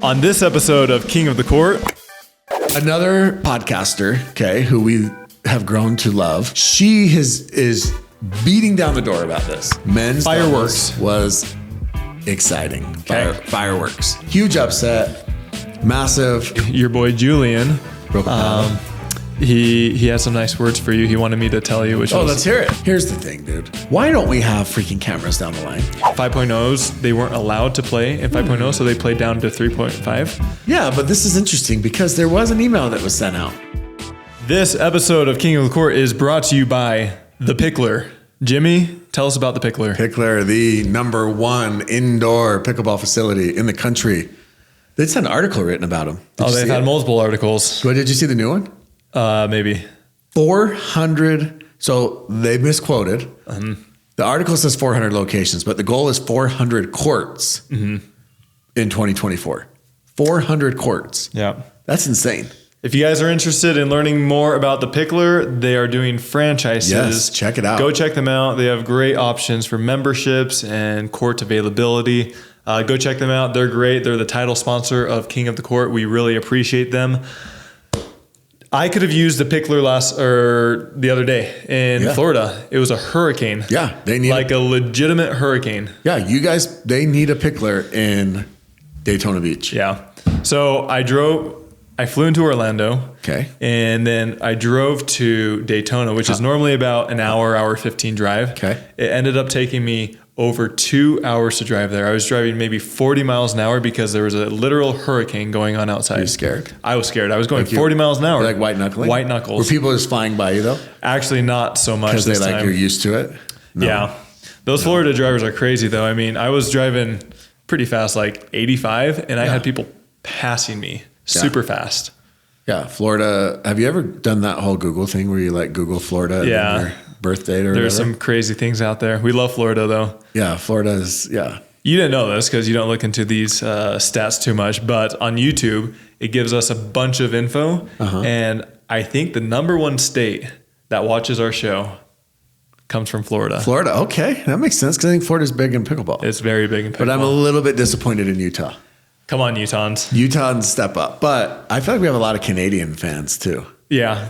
On this episode of King of the Court, another podcaster, okay, who we have grown to love. She is beating down the door about this. Men's Fireworks was exciting. Okay. Fireworks. Huge upset. Massive. your boy Julian, Broke a paddle. he had some nice words for you. He wanted me to tell you, which was Let's hear it. Here's the thing, dude. Why don't we have freaking cameras down the line? 5.0s. They weren't allowed to play in 5.0, so they played down to 3.5. Yeah, but this is interesting because there was an email that was sent out. This episode of King of the Court is brought to you by The Pickler. Jimmy, tell us about The Pickler. Pickler, the #1 indoor pickleball facility in the country. They just had an article written about them. They've had multiple articles. What, did you see the new one? Maybe. 400. So they misquoted. The article says 400 locations, but the goal is 400 courts in 2024. 400 courts. Yeah. That's insane. If you guys are interested in learning more about The Pickler, they are doing franchises. Yes, check it out. Go check them out. They have great options for memberships and court availability. Go check them out. They're great. They're the title sponsor of King of the Court. We really appreciate them. I could have used the Pickler the other day in Florida. It was a hurricane. Yeah, they need a legitimate hurricane. Yeah, you guys, they need a Pickler in Daytona Beach. Yeah. So I flew into Orlando. Okay. And then I drove to Daytona, which is normally about an hour 15 drive. Okay. It ended up taking me over 2 hours to drive there. I was driving maybe 40 miles an hour because there was a literal hurricane going on outside. Are you scared? I was scared. I was going 40 miles an hour. Like white knuckling? White knuckles. Were people just flying by you though? Actually, not so much Because this time. you're used to it? No. Yeah. Those Florida drivers are crazy though. I mean, I was driving pretty fast, like 85, and I had people passing me super fast. Yeah, Florida. Have you ever done that whole Google thing where you like Google Florida and your birth date or There's whatever? some crazy things out there. We love Florida though. Yeah, Florida is, yeah. You didn't know this because you don't look into these stats too much, but on YouTube, it gives us a bunch of info. And I think the #1 state that watches our show comes from Florida. Florida, okay. That makes sense because I think Florida's big in pickleball. It's very big in pickleball. But I'm a little bit disappointed in Utah. Come on, Utahns. Utahns step up. But I feel like we have a lot of Canadian fans too. Yeah.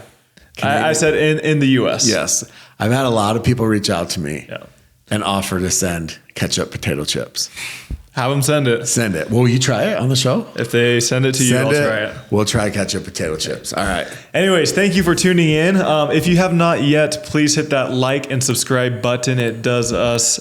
I said in the U.S. Yes. I've had a lot of people reach out to me Yeah. and offer to send ketchup potato chips. Have them send it. Send it. Will you try it on the show? If they send it to you, I'll try it. We'll try ketchup potato chips. All right. Anyways, thank you for tuning in. If you have not yet, please hit that like and subscribe button. It does us,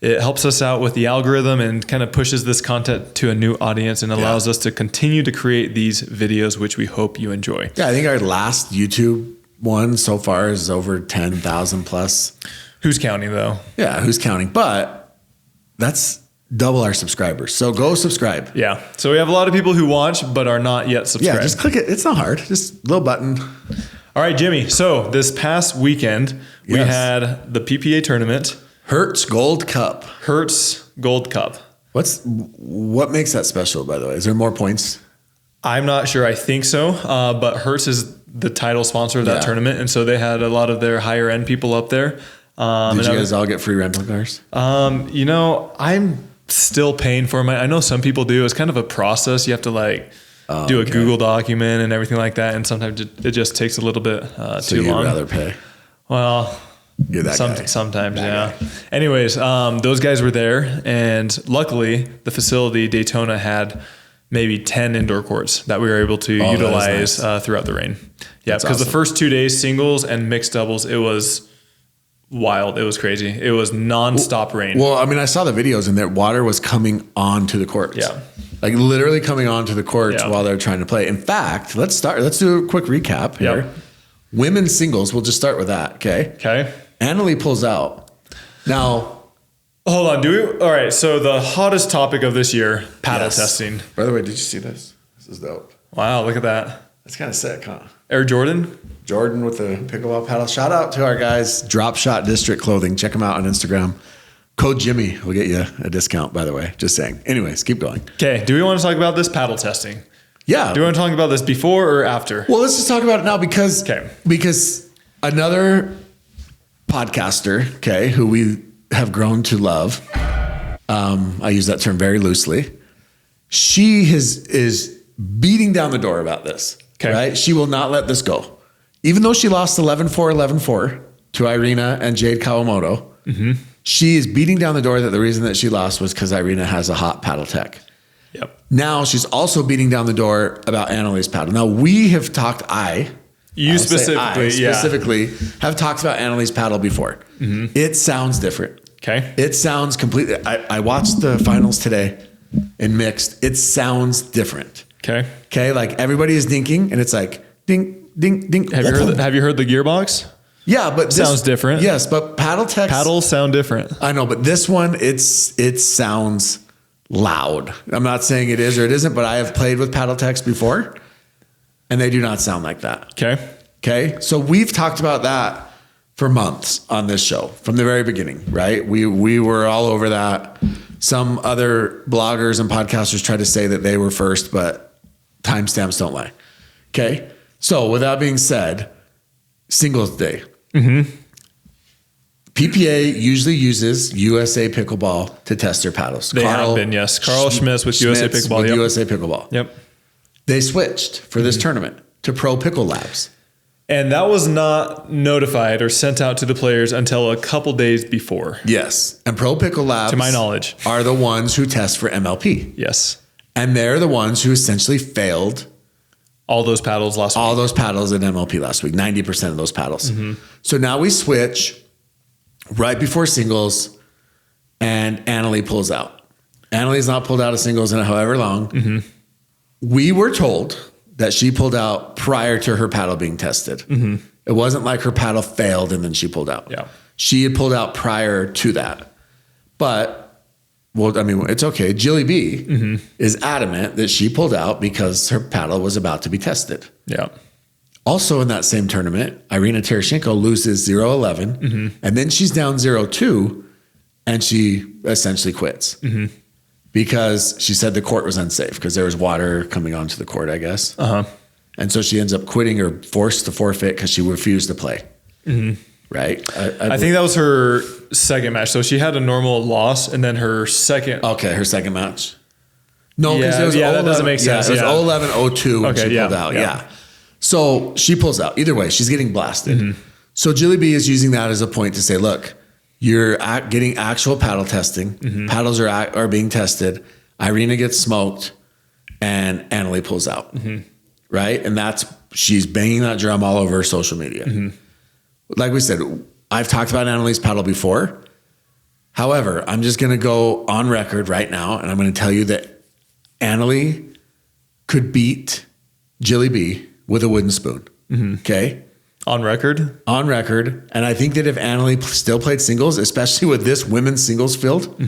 it helps us out with the algorithm and kind of pushes this content to a new audience and allows us to continue to create these videos, which we hope you enjoy. Yeah, I think our last YouTube one so far is over 10,000 plus. Who's counting though? Yeah, who's counting? But that's double our subscribers. So go subscribe. Yeah. So we have a lot of people who watch but are not yet subscribed. Yeah, just click it. It's not hard. Just a little button. All right, Jimmy. So this past weekend, we had the PPA tournament. Hertz Gold Cup. Hertz Gold Cup. What makes that special, by the way? Is there more points? I'm not sure. I think so. But Hertz is the title sponsor of that tournament. And so they had a lot of their higher end people up there. Did you guys all get free rental cars? I'm still paying for mine. I know some people do. It's kind of a process. You have to do a Google document and everything like that. And sometimes it just takes a little bit too long. You'd rather pay. Well, you're that guy. Sometimes, that guy. Anyways, those guys were there. And luckily, the facility, Daytona, had maybe 10 indoor courts that we were able to utilize throughout the rain. Yeah, because the first 2 days, singles and mixed doubles, it was wild. It was crazy. It was nonstop rain. Well, I mean, I saw the videos and that water was coming onto the courts. Yeah. Like literally coming onto the courts while they're trying to play. In fact, let's do a quick recap here. Yep. Women's singles, we'll just start with that, okay? Okay. Annalie pulls out. Now, hold on. All right. So the hottest topic of this year, paddle testing. By the way, did you see this? This is dope. Wow. Look at that. That's kind of sick, huh? Air Jordan. Jordan with the pickleball paddle. Shout out to our guys, Drop Shot District Clothing. Check them out on Instagram. Code Jimmy will get you a discount, by the way. Just saying. Anyways, keep going. Okay. Do we want to talk about this paddle testing? Yeah. Do we want to talk about this before or after? Well, let's just talk about it now because another podcaster, okay, who we have grown to love, I use that term very loosely, She is beating down the door about this. Okay. Right? She will not let this go. Even though she lost 11-4, 11-4 to Irina and Jade Kawamoto, she is beating down the door that the reason that she lost was because Irina has a hot paddle tech. Yep. Now she's also beating down the door about Annalise paddle. Now we have talked, specifically have talked about Annalise paddle before. It sounds different. Okay. It sounds completely, I watched the finals today in mixed. It sounds different. Okay. Okay. Like everybody is dinking and it's like ding, ding, ding. Have you heard the gearbox? Yeah, but Sounds different. Yes, but paddles sound different. I know, but this one, it sounds loud. I'm not saying it is or it isn't, but I have played with paddle techs before and they do not sound like that. Okay. Okay. So we've talked about that for months on this show from the very beginning, right? We were all over that. Some other bloggers and podcasters tried to say that they were first, but timestamps don't lie. Okay. So with that being said, singles day. PPA usually uses USA Pickleball to test their paddles. They have been, yes. Carl Schmitz with USA Pickleball. With USA Pickleball. Yep. They switched for this tournament to Pro Pickle Labs. And that was not notified or sent out to the players until a couple days before. Yes. And Pro Pickle Labs, to my knowledge, are the ones who test for MLP. Yes. And they're the ones who essentially failed all those paddles last week. All those paddles in MLP last week, 90% of those paddles. So now we switch right before singles and Annalie pulls out. Annalie's not pulled out of singles in however long. We were told that she pulled out prior to her paddle being tested. It wasn't like her paddle failed and then she pulled out. Yeah. She had pulled out prior to that. But, well, I mean, it's okay. Jilly B is adamant that she pulled out because her paddle was about to be tested. Yeah. Also in that same tournament, Irina Tereshchenko loses 0-11, and then she's down 0-2, and she essentially quits because she said the court was unsafe because there was water coming onto the court, I guess. And so she ends up quitting or forced to forfeit because she refused to play. Right? I think that was her second match. So she had a normal loss and then her second. Okay, her second match. No, because it was that doesn't make sense. Yeah, it was 0-11-02 when she pulled out. Yeah. So she pulls out. Either way, she's getting blasted. So Jilly B is using that as a point to say, look, you're getting actual paddle testing. Paddles are being tested. Irina gets smoked and Annalie pulls out. Right? And she's banging that drum all over social media. Like we said, I've talked about Annalie's paddle before. However, I'm just going to go on record right now, and I'm going to tell you that Annalie could beat Jilly B with a wooden spoon. Okay? On record? On record. And I think that if Annalie still played singles, especially with this women's singles field,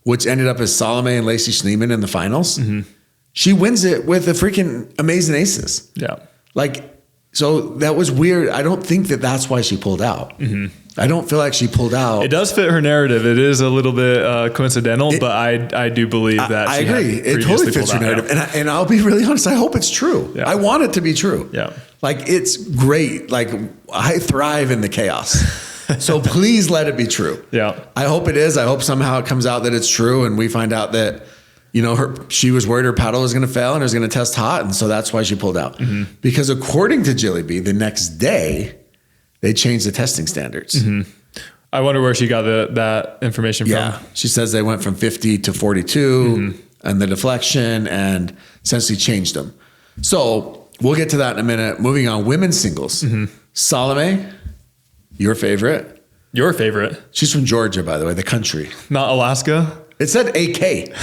which ended up as Salome and Lacey Schneemann in the finals, she wins it with the freaking amazing aces. Yeah. So that was weird. I don't think that that's why she pulled out. I don't feel like she pulled out. It does fit her narrative. It is a little bit coincidental, but I do believe that I agree. It totally fits her narrative. Yeah. And I'll be really honest. I hope it's true. Yeah. I want it to be true. Yeah. It's great. I thrive in the chaos. So please let it be true. Yeah. I hope it is. I hope somehow it comes out that it's true and we find out that she was worried her paddle was going to fail and it was going to test hot. And so that's why she pulled out. Because according to Jilly B, the next day, they changed the testing standards. I wonder where she got that information from. She says they went from 50 to 42 and the deflection and essentially changed them. So we'll get to that in a minute. Moving on, women's singles. Salome, your favorite. Your favorite? She's from Georgia, by the way, the country. Not Alaska? It said AK.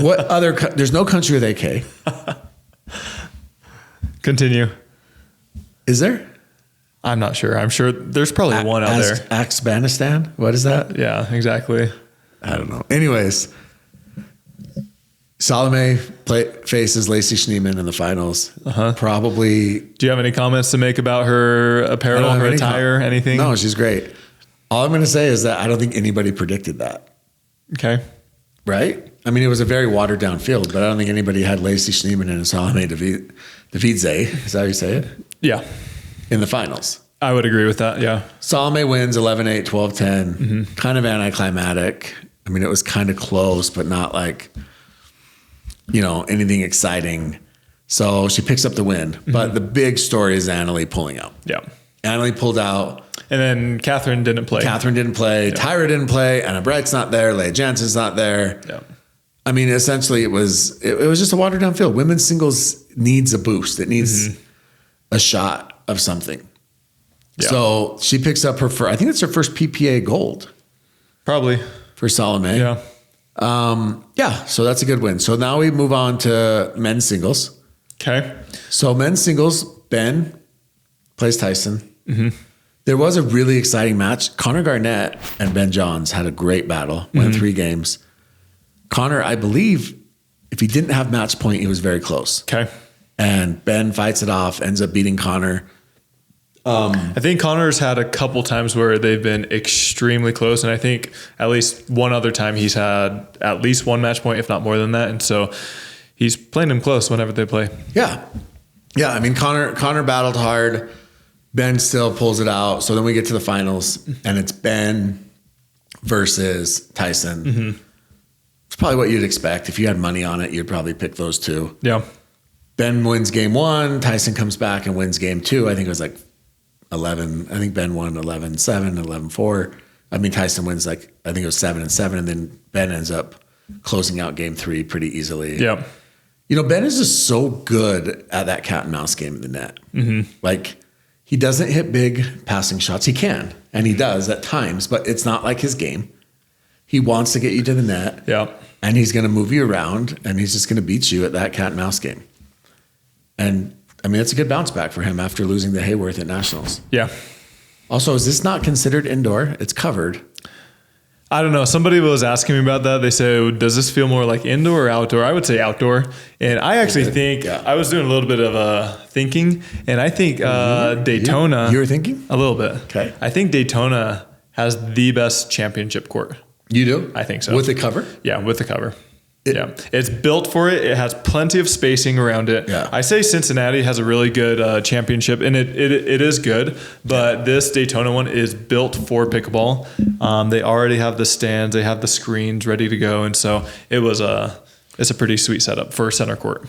What other? There's no country with AK. Continue. Is there? I'm not sure. I'm sure there's probably one out there. Afghanistan? What is that? Yeah, exactly. I don't know. Anyways, Salome faces Lacey Schneemann in the finals. Probably. Do you have any comments to make about her apparel, her attire, anything? No, she's great. All I'm going to say is that I don't think anybody predicted that. Okay. Right? I mean, it was a very watered down field, but I don't think anybody had Lacey Schneemann and Salome Davidze. Is that how you say it? Yeah. In the finals. I would agree with that. Yeah. Salome wins 11-8, 12-10. Kind of anticlimactic. I mean, it was kind of close, but not like anything exciting. So she picks up the win. But the big story is Annalie pulling out. Yeah. Annalie pulled out. And then Catherine didn't play. Yeah. Tyra didn't play. Anna Bright's not there. Leah Jansen's not there. Yeah. I mean, essentially, it was just a watered down field. Women's singles needs a boost. It needs a shot of something. Yeah. So she picks up I think it's her first PPA gold. Probably. For Salome. Yeah. So that's a good win. So now we move on to men's singles. Okay. So men's singles, Ben plays Tyson. There was a really exciting match. Connor Garnett and Ben Johns had a great battle, won 3 games. Connor, I believe, if he didn't have match point, he was very close. Okay. And Ben fights it off, ends up beating Connor. I think Connor's had a couple times where they've been extremely close. And I think at least one other time he's had at least 1 match point, if not more than that. And so he's playing them close whenever they play. Yeah. Yeah. I mean, Connor battled hard. Ben still pulls it out. So then we get to the finals, and it's Ben versus Tyson. It's probably what you'd expect. If you had money on it, you'd probably pick those 2. Yeah. Ben wins game 1. Tyson comes back and wins game 2. I think it was like 11. I think Ben won 11-7, 11-4. I mean, Tyson wins I think it was 7-7. And then Ben ends up closing out game 3 pretty easily. Yeah. Ben is just so good at that cat and mouse game in the net. He doesn't hit big passing shots. He can, and he does at times, but it's not like his game. He wants to get you to the net. Yeah. And he's going to move you around, and he's just going to beat you at that cat and mouse game. And I mean, it's a good bounce back for him after losing the Hayworth at Nationals. Yeah. Also, is this not considered indoor? It's covered. I don't know. Somebody was asking me about that. They said, does this feel more like indoor or outdoor? I would say outdoor. And I actually think I was doing a little bit of thinking, and I think Daytona. You were thinking? A little bit. Okay. I think Daytona has the best championship court. You do? I think so. With the cover? Yeah, with the cover. It's built for it. It has plenty of spacing around it. Yeah. I say Cincinnati has a really good championship, and it is good, but this Daytona one is built for pickleball. They already have the stands, they have the screens ready to go, and so it's a pretty sweet setup for center court.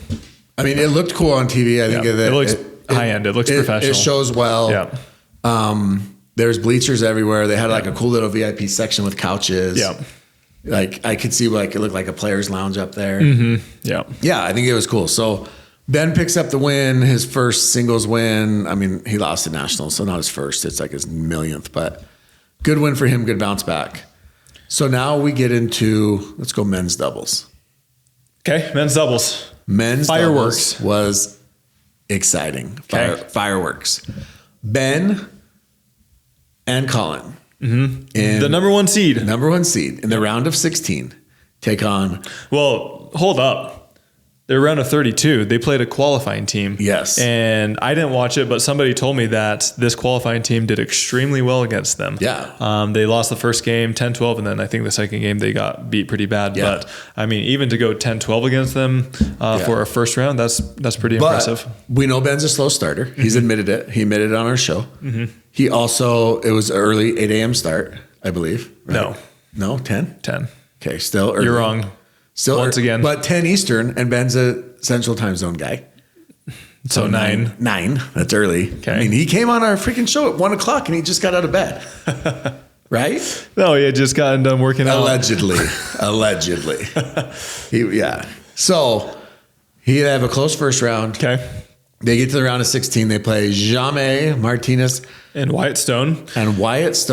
I mean, it looked cool on TV. I think it looks high end. It looks professional. It shows well. Yeah. There's bleachers everywhere. They had a cool little VIP section with couches. Yeah. I could see it looked like a player's lounge up there. Yeah. Yeah, I think it was cool. So Ben picks up the win, his first singles win. I mean, he lost to Nationals, so not his first. It's like his millionth, but good win for him, good bounce back. So now we get into, let's go men's doubles. Okay, men's doubles. Men's fireworks doubles was exciting. Fireworks. Ben and Colin. The number 1 seed. In the round of 16 take on. Well, hold up. They're round of 32. They played a qualifying team. Yes. And I didn't watch it, but somebody told me that this qualifying team did extremely well against them. Yeah. They lost the first game 10-12, and then I think the second game they got beat pretty bad. Yeah. But I mean, even to go 10-12 against them for a first round, that's pretty impressive. We know Ben's a slow starter. He's admitted it. He admitted it on our show. He also, it was early 8 a.m. start, I believe. Right? No, 10? 10. Okay, still early. You're wrong. Still once again. But 10 Eastern, and Ben's a Central Time Zone guy. So 9. 9. That's early. Okay. I mean, he came on our freaking show at 1 o'clock, and he just got out of bed. Right? No, he had just gotten done working out. Allegedly. So he have a close first round. Okay. They get to the round of 16. They play Jaime Martinez and Wyatt Stone. And those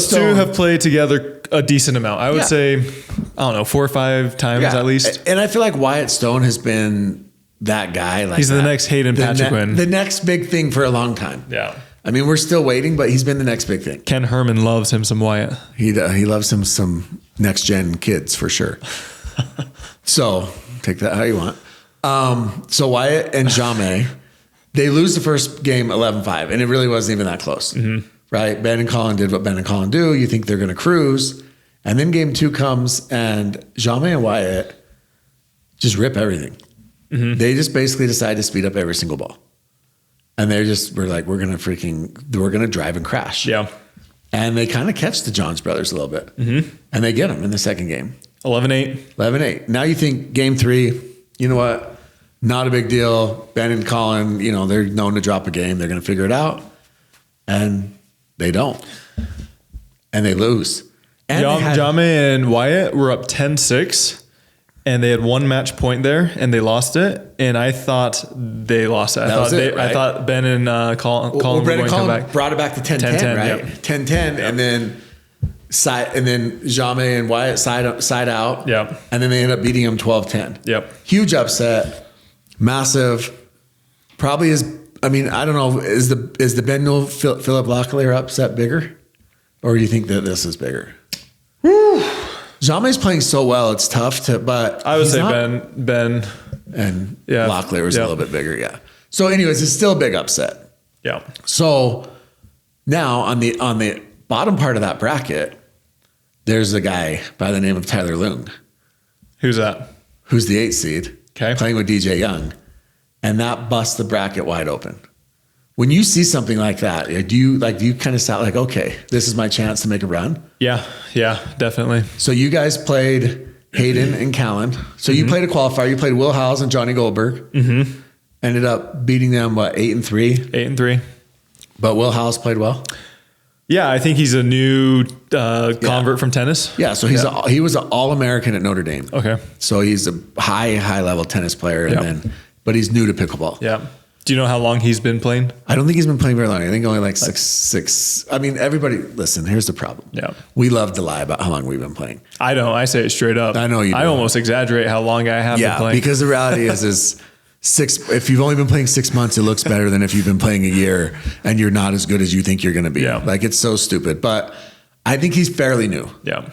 two have played together a decent amount. I would say, I don't know, 4 or 5 times at least. And I feel like Wyatt Stone has been that guy. He's the next Hayden Patriquin. The next big thing for a long time. Yeah. I mean, we're still waiting, but he's been the next big thing. Ken Herman loves him some Wyatt. He loves him some next gen kids for sure. So take that how you want. So Wyatt and Jaime, they lose the first game 11-5, and it really wasn't even that close. Right? Ben and Colin did what Ben and Colin do. You think they're going to cruise. And then game 2 comes, and Jaime and Wyatt just rip everything. They just basically decide to speed up every single ball. And we're like, we're going to drive and crash. Yeah. And they kind of catch the Johns brothers a little bit. And they get them in the second game. 11-8. 11-8. Now you think game 3, you know what? Not a big deal. Ben and Colin, you know, they're known to drop a game. They're going to figure it out. And they don't. And they lose. And Jame and Wyatt were up 10-6, and they had one match point there, and they lost it. And I thought they lost it. I thought Ben and Colin were going to come back. Brought it back to 10-10, right? Yep. 10-10, yep. And then Jame and Wyatt side out. Yep. And then they end up beating them 12-10. Yep. Huge upset. Massive. Probably is. I mean, I don't know. Is the Ben Newell Philip Locklear upset bigger, or do you think that this is bigger? Jame's playing so well, it's tough to. But I would say Ben and Locklear was a little bit bigger. Yeah. So, anyways, it's still a big upset. Yeah. So now on the bottom part of that bracket, there's a guy by the name of Tyler Leung. Who's that? Who's the 8th seed? Okay. Playing with DJ Young. And that busts the bracket wide open. When you see something like that, do you kind of sound like, okay, this is my chance to make a run? Yeah, definitely. So you guys played Hayden and Callan. So you played a qualifier. You played Will Howes and Johnny Goldberg. Mm-hmm. Ended up beating them, 8-3? 8-3. But Will Howes played well? Yeah, I think he's a new convert from tennis. Yeah, so he was an All-American at Notre Dame. Okay. So he's a high level tennis player, but he's new to pickleball. Yeah. Do you know how long he's been playing? I don't think he's been playing very long. I think only like six. I mean, everybody, listen, here's the problem. Yeah. We love to lie about how long we've been playing. I don't. I say it straight up. I know you do. I almost exaggerate how long I have been playing. Yeah, because the reality is if you've only been playing 6 months, it looks better than if you've been playing a year and you're not as good as you think you're going to be. Yeah. Like, it's so stupid. But I think he's fairly new. Yeah.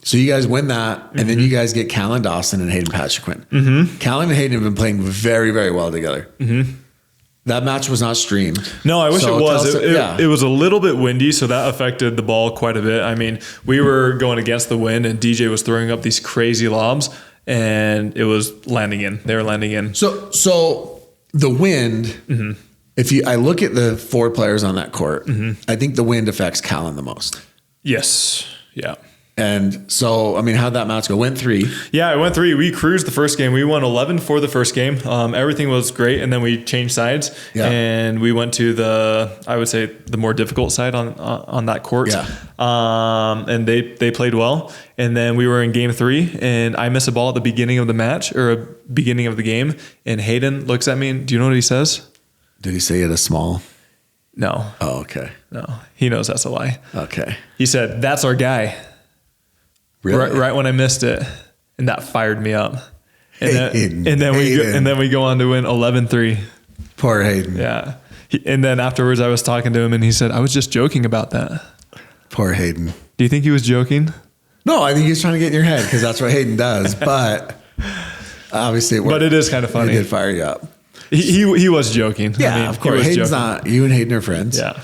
So you guys win that, and then you guys get Callan Dawson and Hayden Pachequin. Mm-hmm. Callan and Hayden have been playing very, very well together. Mm-hmm. That match was not streamed. No, I wish it was. It was a little bit windy, so that affected the ball quite a bit. I mean, we were going against the wind, and DJ was throwing up these crazy lobs, and it was landing in. They were landing in. So the wind, I look at the 4 players on that court, I think the wind affects Callan the most. Yes. Yeah. And so, I mean, how'd that match go? Went 3. Yeah, it went 3. We cruised the first game. We won 11 for the first game. Everything was great. And then we changed sides and we went to the more difficult side on that court. Yeah. And they played well. And then we were in game 3 and I miss a ball at the beginning of the match or beginning of the game. And Hayden looks at me and do you know what he says? Did he say it a small? No. Oh, okay. No, he knows that's a lie. Okay. He said, "That's our guy." Really? Right when I missed it, and that fired me up. And Hayden, then we go on to win 11-3. Poor Hayden. Yeah. And then afterwards, I was talking to him, and he said, "I was just joking about that." Poor Hayden. Do you think he was joking? No, I think he's trying to get in your head because that's what Hayden does. But obviously, it worked. But it is kind of funny. He did fire you up. He was joking. Yeah, I mean, of course. Hayden's not. You and Hayden are friends. Yeah.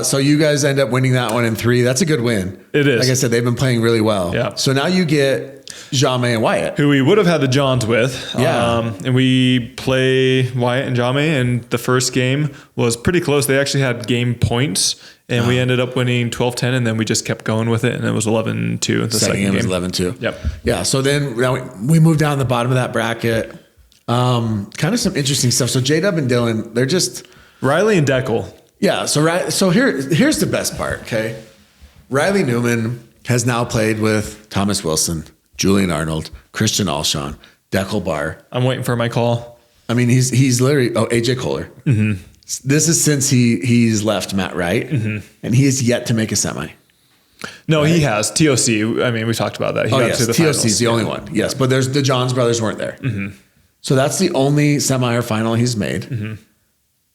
So you guys end up winning that one in 3. That's a good win. It is. Like I said, they've been playing really well. Yeah. So now you get Jame and Wyatt, who we would have had the Johns with. Yeah. And we play Wyatt and Jame, and the first game was pretty close. They actually had game points, and we ended up winning 12-10, and then we just kept going with it, and it was 11-2 the second game. Was 11-2. Yep. Yeah. So then we moved down the bottom of that bracket. Kind of some interesting stuff. So J-Dub and Dylan, they're just Riley and Deckel. Yeah. So here's the best part. Okay. Riley Newman has now played with Thomas Wilson, Julian Arnold, Christian Alshon, Deckel Barr. I'm waiting for my call. I mean, he's literally AJ Kohler. Mm-hmm. This is since he's left Matt Wright, and he has yet to make a semi. No, right? He has TOC. I mean, we talked about that. He got to the finals. TOC is the only one. Yes, but the Johns brothers weren't there. Mm-hmm. So that's the only semi or final he's made. Mm-hmm.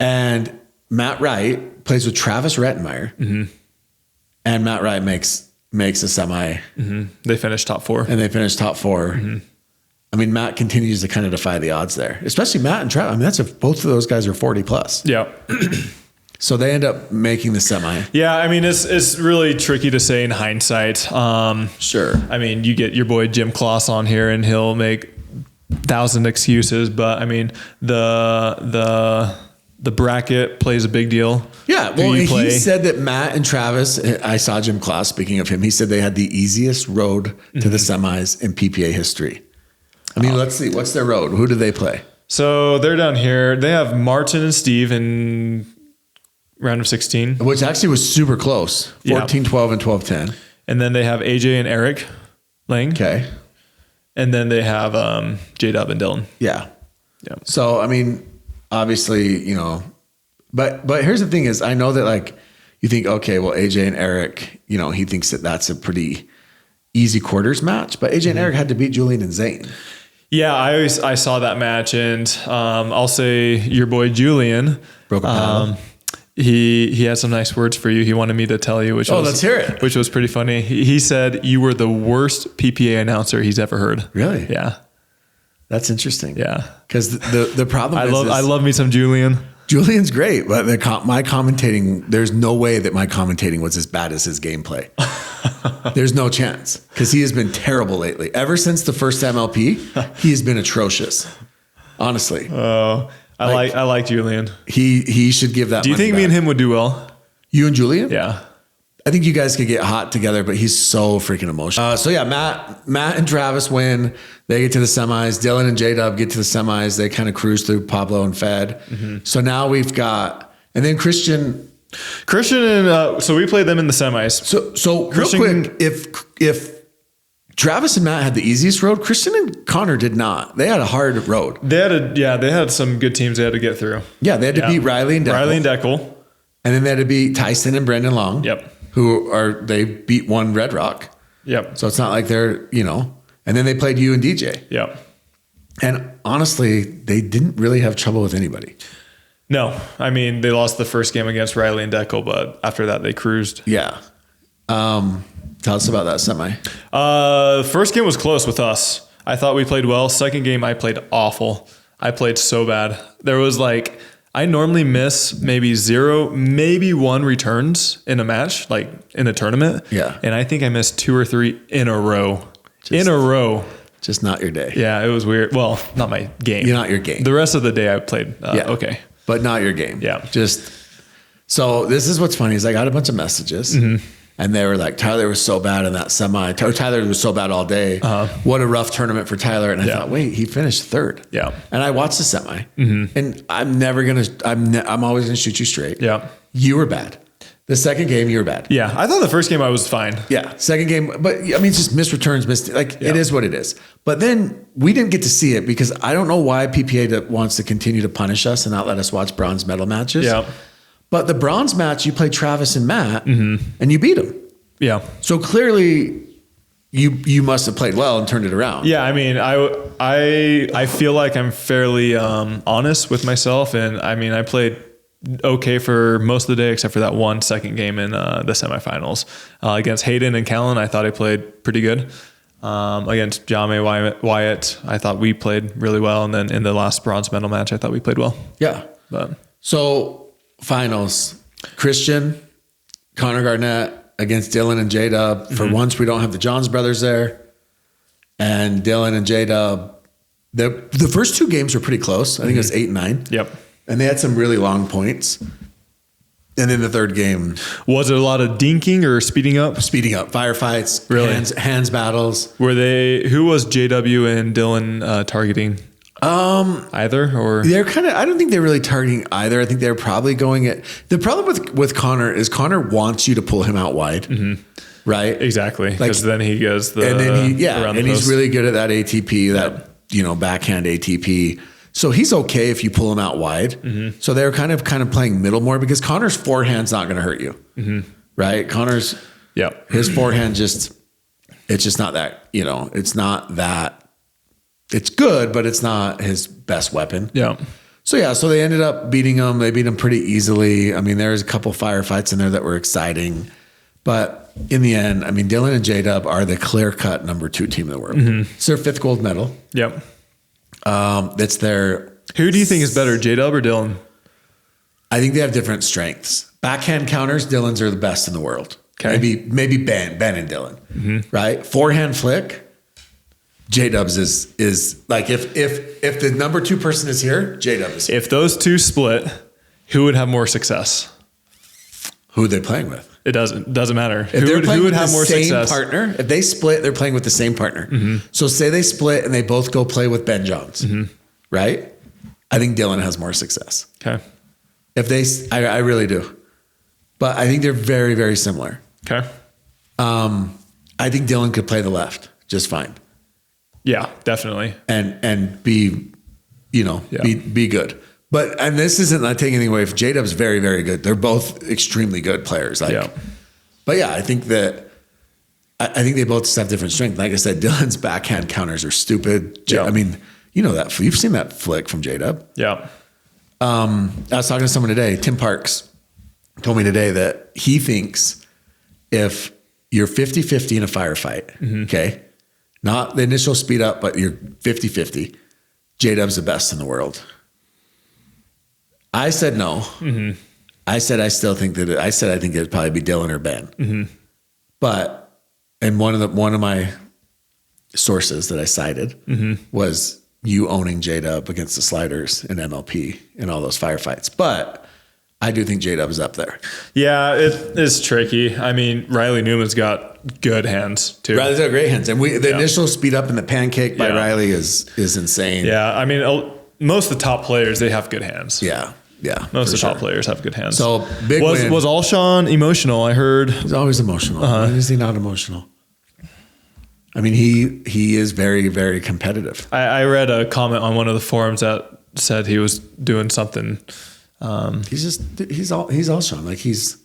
And Matt Wright plays with Travis Rettenmeyer, and Matt Wright makes a semi. Mm-hmm. They finished top 4. And they finished top 4. Mm-hmm. I mean, Matt continues to kind of defy the odds there, especially Matt and Travis. I mean, that's if both of those guys are 40 plus. Yeah. So they end up making the semi. Yeah, I mean, it's really tricky to say in hindsight. Sure. I mean, you get your boy Jim Kloss on here, and he'll make 1,000 excuses, but I mean, the bracket plays a big deal. Yeah, well, he said that Matt and Travis, I saw Jim Kloss, speaking of him, he said they had the easiest road to the semis in PPA history. I mean, let's see. What's their road? Who do they play? So they're down here. They have Martin and Steve in round of 16. Which actually was super close. 14-12 and 12-10. And then they have AJ and Eric Lang. Okay. And then they have J-Dub and Dylan. Yeah. Yeah. So, I mean, obviously, you know, but here's the thing is I know that like you think, okay, well, AJ and Eric, you know, he thinks that that's a pretty easy quarters match, but AJ and Eric had to beat Julian and Zane. Yeah, I saw that match, and I'll say your boy Julian broke a paddle. He had some nice words for you. He wanted me to tell you, let's hear it. Which was pretty funny. He said you were the worst PPA announcer he's ever heard. Really? Yeah. That's interesting. Yeah. Because the problem is I love me some Julian. Julian's great, but my commentating, there's no way that my commentating was as bad as his gameplay. There's no chance because he has been terrible lately. Ever since the first MLP, he has been atrocious. Honestly. Oh, I like Julian. He should give that. Do you think me and him would do well? You and Julian? Yeah. I think you guys could get hot together, but he's so freaking emotional. So yeah, Matt and Travis win. They get to the semis. Dylan and J-Dub get to the semis. They kind of cruise through Pablo and Fed. Mm-hmm. So now we've got, and then Christian and so we played them in the semis. So Christian, real quick, if Travis and Matt had the easiest road, Christian and Connor did not. They had a hard road. They had some good teams they had to get through. Yeah, they had to beat Riley and Deckel. And then they had to beat Tyson and Brendan Long. Yep. They beat one Red Rock. Yep. So it's not like they're, you know, and then they played you and DJ. Yep. And honestly, they didn't really have trouble with anybody. No. I mean, they lost the first game against Riley and Deckel, but after that they cruised. Yeah. Tell us about that semi. First game was close with us. I thought we played well. Second game, I played awful. I played so bad. There was like, I normally miss maybe 0, maybe 1 returns in a match, like in a tournament. Yeah. And I think I missed 2 or 3 in a row. Just not your day. Yeah, it was weird. Well, not my game. You're not your game. The rest of the day I played okay. But not your game. Yeah. So this is what's funny is I got a bunch of messages. Mm-hmm. And they were like, Tyler was so bad in that semi. Tyler was so bad all day. What a rough tournament for Tyler. And I thought, wait, he finished 3rd. Yeah. And I watched the semi. Mm-hmm. And I'm always going to shoot you straight. Yeah. You were bad. The second game, you were bad. Yeah. I thought the first game I was fine. Yeah. Second game, but I mean, it's just missed returns, it is what it is. But then we didn't get to see it because I don't know why PPA wants to continue to punish us and not let us watch bronze medal matches. Yeah. But the bronze match, you played Travis and Matt, and you beat them. Yeah. So clearly, you must have played well and turned it around. Yeah. I mean, I feel like I'm fairly honest with myself, and I mean, I played okay for most of the day except for that 1 second game in the semifinals against Hayden and Callan. I thought I played pretty good. Against Jame Wyatt, I thought we played really well, and then in the last bronze medal match, I thought we played well. Yeah. So. Finals, Christian, Connor Garnett against Dylan and J-Dub. Mm-hmm. For once, we don't have the Johns brothers there. And Dylan and J-Dub, the first 2 games were pretty close. I think it was 8 and 9. Yep. And they had some really long points. And then the third game. Was it a lot of dinking or speeding up? Speeding up. Firefights, really? hands battles. Who was JW and Dylan targeting? Either or they're I don't think they're really targeting either. I think they're probably going at the problem with Connor is Connor wants you to pull him out wide, right? Exactly, because then he goes he's really good at that ATP, that backhand ATP. So he's okay if you pull him out wide. Mm-hmm. So they're kind of playing middle more because Connor's forehand's not going to hurt you, right? Connor's his forehand it's just not that it's not that. It's good, but it's not his best weapon. Yeah. So they ended up beating him. They beat him pretty easily. I mean, there's a couple firefights in there that were exciting. But in the end, I mean, Dylan and J-Dub are the clear-cut number 2 team in the world. Mm-hmm. It's their 5th gold medal. Yep. It's their... Who do you think is better, J-Dub or Dylan? I think they have different strengths. Backhand counters, Dylan's are the best in the world. Okay. Maybe Ben and Dylan, right? Forehand flick... J-Dubs is like if the number 2 person is here, J-Dub is here. If those 2 split, who would have more success? Who are they playing with? It doesn't matter. If Who would have more success? Partner, if they split, they're playing with the same partner. So say they split and they both go play with Ben Johns, right? I think Dylan has more success. Okay. I really do. But I think they're very, very similar. Okay. I think Dylan could play the left just fine. Yeah, definitely. And be, be good. And this isn't not taking anything away from J-Dub's very, very good. They're both extremely good players. But yeah, I think they both just have different strength. Like I said, Dylan's backhand counters are stupid. I mean, you know that you've seen that flick from J-Dub. Yeah. I was talking to someone today, Tim Parks told me today that he thinks if you're 50-50 in a firefight, okay, not the initial speed up, but you're 50-50, J-Dub's the best in the world. I said no. I said I still think that. I think it'd probably be Dylan or Ben. But and one of my sources that I cited was you owning J-Dub against the sliders in MLP in all those firefights. But I do think J-Dub is up there. Yeah, it is tricky. I mean, Riley Newman's got good hands too. Riley's got great hands, and the initial speed up in the pancake by Riley is insane. Yeah, I mean, most of the top players, they have good hands. Yeah. Most of the top players have good hands. So big win. Was Alshon emotional? I heard he's always emotional. Why is he not emotional? I mean, he is very, very competitive. I read a comment on one of the forums that said he was doing something. He's Alshon. Like he's.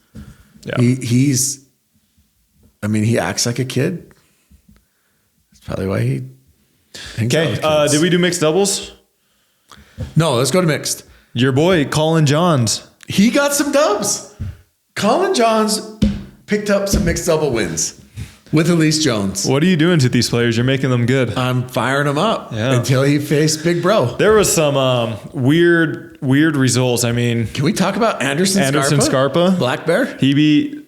I mean, he acts like a kid. That's probably why he. Okay. Did we do mixed doubles? No, let's go to mixed. Your boy, Colin Johns. He got some dubs. Colin Johns picked up some mixed double wins with Elise Jones. What are you doing to these players? You're making them good. I'm firing them up until he faced Big Bro. There was some weird results. I mean, can we talk about Anderson Scarpa? Black Bear? He beat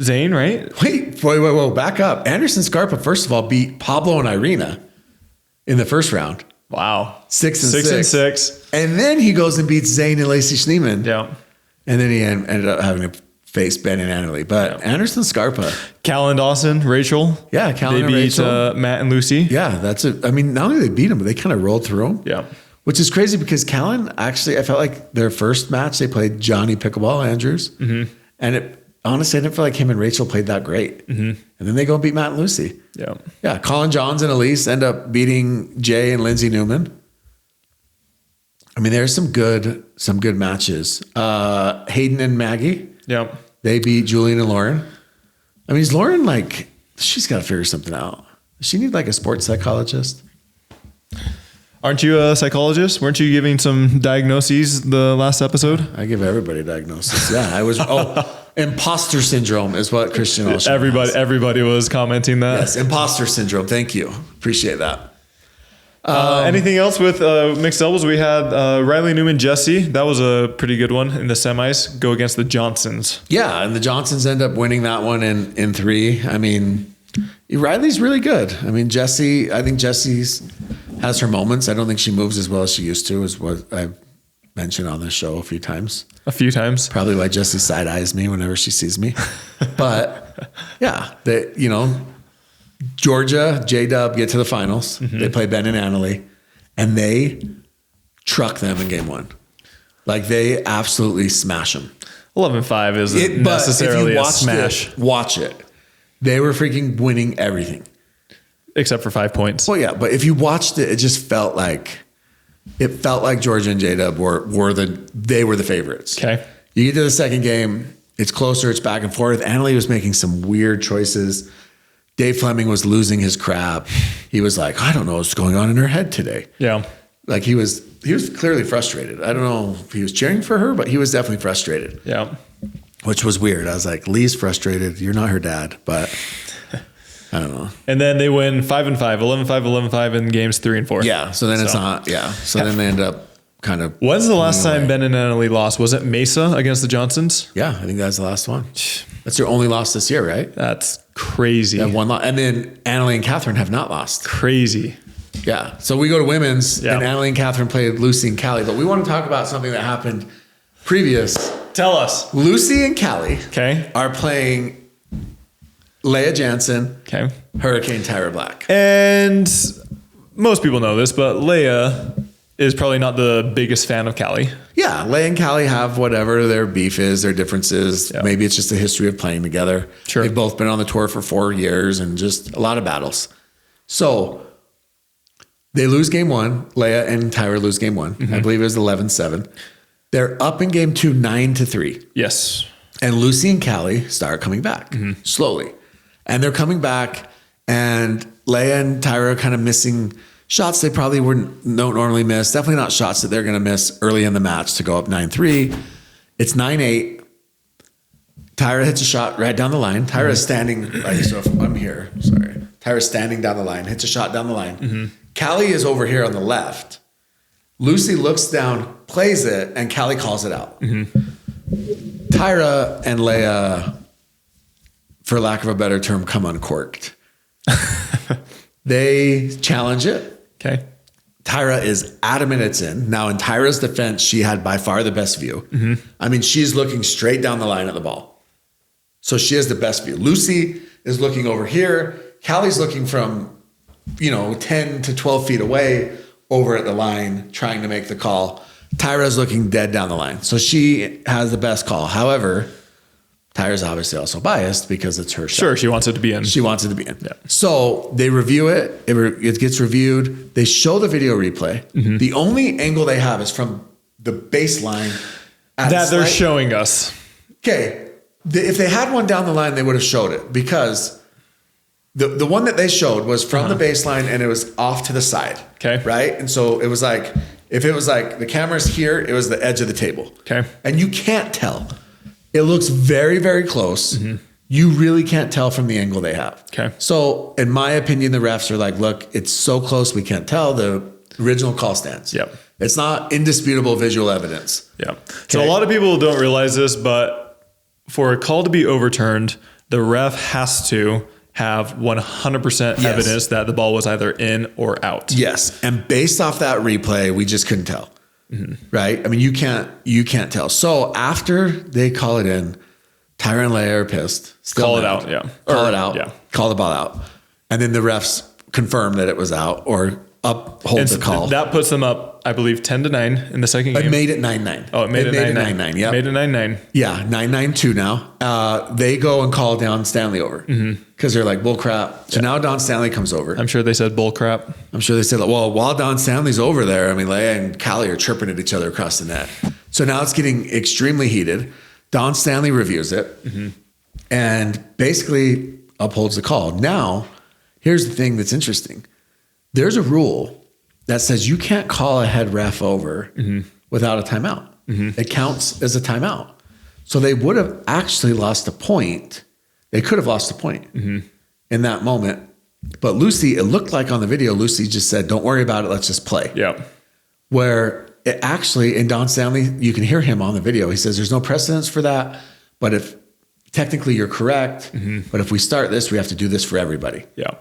Zane, right? Wait, back up. Anderson Scarpa, first of all, beat Pablo and Irina in the first round. Wow. 6-6. And then he goes and beats Zane and Lacey Schneeman. Yeah. And then he ended up having to face Ben and Annalie. But Anderson Scarpa. Cal and Dawson, Rachel. Yeah, Cal and Rachel. They beat Matt and Lucy. Yeah, that's it. I mean, not only did they beat him, but they kind of rolled through him. Yeah. Which is crazy because Callan actually, I felt like their first match, they played Johnny Pickleball Andrews. And honestly, I didn't feel like him and Rachel played that great. And then they go and beat Matt and Lucy. Yeah. Yeah. Colin Johns and Elise end up beating Jay and Lindsay Newman. I mean, there's some good matches. Hayden and Maggie. Yeah. They beat Julian and Lauren. I mean, is Lauren she's got to figure something out. Does she need a sports psychologist? Aren't you a psychologist? Weren't you giving some diagnoses the last episode? I give everybody diagnoses. Yeah, I was. Imposter syndrome is what Christian Olsen has. Everybody was commenting that. Yes, imposter syndrome. Thank you. Appreciate that. Anything else with mixed doubles? We had Riley Newman, Jesse. That was a pretty good one in the semis. Go against the Johnsons. Yeah, and the Johnsons end up winning that one in 3. I mean, Riley's really good. I mean, I think Jesse's has her moments. I don't think she moves as well as she used to, is what I've mentioned on this show a few times. Probably why Jessie side eyes me whenever she sees me. But yeah, Georgia, J-Dub get to the finals. They play Ben and Annalie, and they truck them in game 1. They absolutely smash them. 11-5 isn't necessarily a smash. Watch it. They were freaking winning everything. Except for 5 points. Well, yeah, but if you watched it, it just felt like Georgia and J-Dub were the favorites. Okay. You get to the second game, it's closer, it's back and forth. Annalie was making some weird choices. Dave Fleming was losing his crap. He was like, I don't know what's going on in her head today. Yeah. He was clearly frustrated. I don't know if he was cheering for her, but he was definitely frustrated. Yeah. Which was weird. I was like, Lee's frustrated. You're not her dad, but I don't know. And then they win 5-5, 11-5 in games 3 and 4. Yeah. So then it's not. Yeah. So then they end up kind of. When's the last time Ben and Annalie lost? Was it Mesa against the Johnsons? Yeah, I think that's the last one. That's their only loss this year, right? That's crazy. They have one loss, and then Annalie and Catherine have not lost. Crazy. Yeah. So we go to women's, and Annalie and Catherine played Lucy and Callie. But we want to talk about something that happened previous Tell us. Lucy and Callie Okay. are playing Leah Jansen, Okay. Hurricane Tyra Black. And most people know this, but Leia is probably not the biggest fan of Callie. Yeah, Leia and Callie have whatever their beef is, their differences. Yeah. Maybe it's just a history of playing together. Sure. They've both been on the tour for 4 years and just a lot of battles. So they lose game one. Leia and Tyra lose game one. I believe it was 11-7. They're up in game two, 9-3. Yes. And Lucy and Callie start coming back slowly. And they're coming back, and Leia and Tyra are kind of missing shots they probably don't normally miss. Definitely not shots that they're going to miss early in the match to go up 9-3. It's 9-8. Tyra hits a shot right down the line. Tyra is standing, like, so if I'm here, sorry. Tyra's standing down the line, hits a shot down the line. Callie is over here on the left. Lucy looks down, plays it, and Callie calls it out. Tyra and Leia, for lack of a better term, come uncorked. They challenge it. Okay. Tyra is adamant it's in. Now, in Tyra's defense, she had by far the best view. I mean, she's looking straight down the line at the ball. So she has the best view. Lucy is looking over here. Callie's looking from, 10 to 12 feet away over at the line, trying to make the call. Tyra's looking dead down the line. So she has the best call. However, Tyra's obviously also biased because it's her shot. Sure, she wants it to be in. She wants it to be in. Yeah. So they review it. It gets reviewed. They show the video replay. The only angle they have is from the baseline. That they're showing us. Okay. If they had one down the line, they would have showed it because the one that they showed was from the baseline and it was off to the side. Okay. Right? And so it was like, if it was like the camera's here, it was the edge of the table. Okay. And you can't tell. It looks very, very close. You really can't tell from the angle they have. Okay. So in my opinion, the refs are like, look, it's so close we can't tell. The original call stands. Yep. It's not indisputable visual evidence. Yeah. So a lot of people don't realize this, but for a call to be overturned, the ref has to have 100% evidence that the ball was either in or out. Yes. And based off that replay, we just couldn't tell. Right? I mean, you can't tell. So after they call it in, Tyra and Leia are pissed. Call it out, yeah. Call it out. Yeah. Call the ball out. And then the refs confirm that it was out or uphold the call. That puts them up, I believe, 10-9 in the second game. It made it 9-9. Oh, it made it 9-9. Yeah. Made it 9-9. Yeah, 9-9-2 now. They go and call Don Stanley over because they're like, bull crap. So now Don Stanley comes over. I'm sure they said bull crap. I'm sure they said, well, while Don Stanley's over there, I mean, Leia and Callie are chirping at each other across the net. So now it's getting extremely heated. Don Stanley reviews it and basically upholds the call. Now, here's the thing that's interesting. There's a rule that says you can't call a head ref over without a timeout. It counts as a timeout. So they would have actually lost a point. They could have lost a point in that moment. But Lucy, it looked like on the video, Lucy just said, don't worry about it. Let's just play. Yeah. Where it actually, in Don Stanley, you can hear him on the video. He says, there's no precedence for that. But if technically you're correct, but if we start this, we have to do this for everybody. Yeah.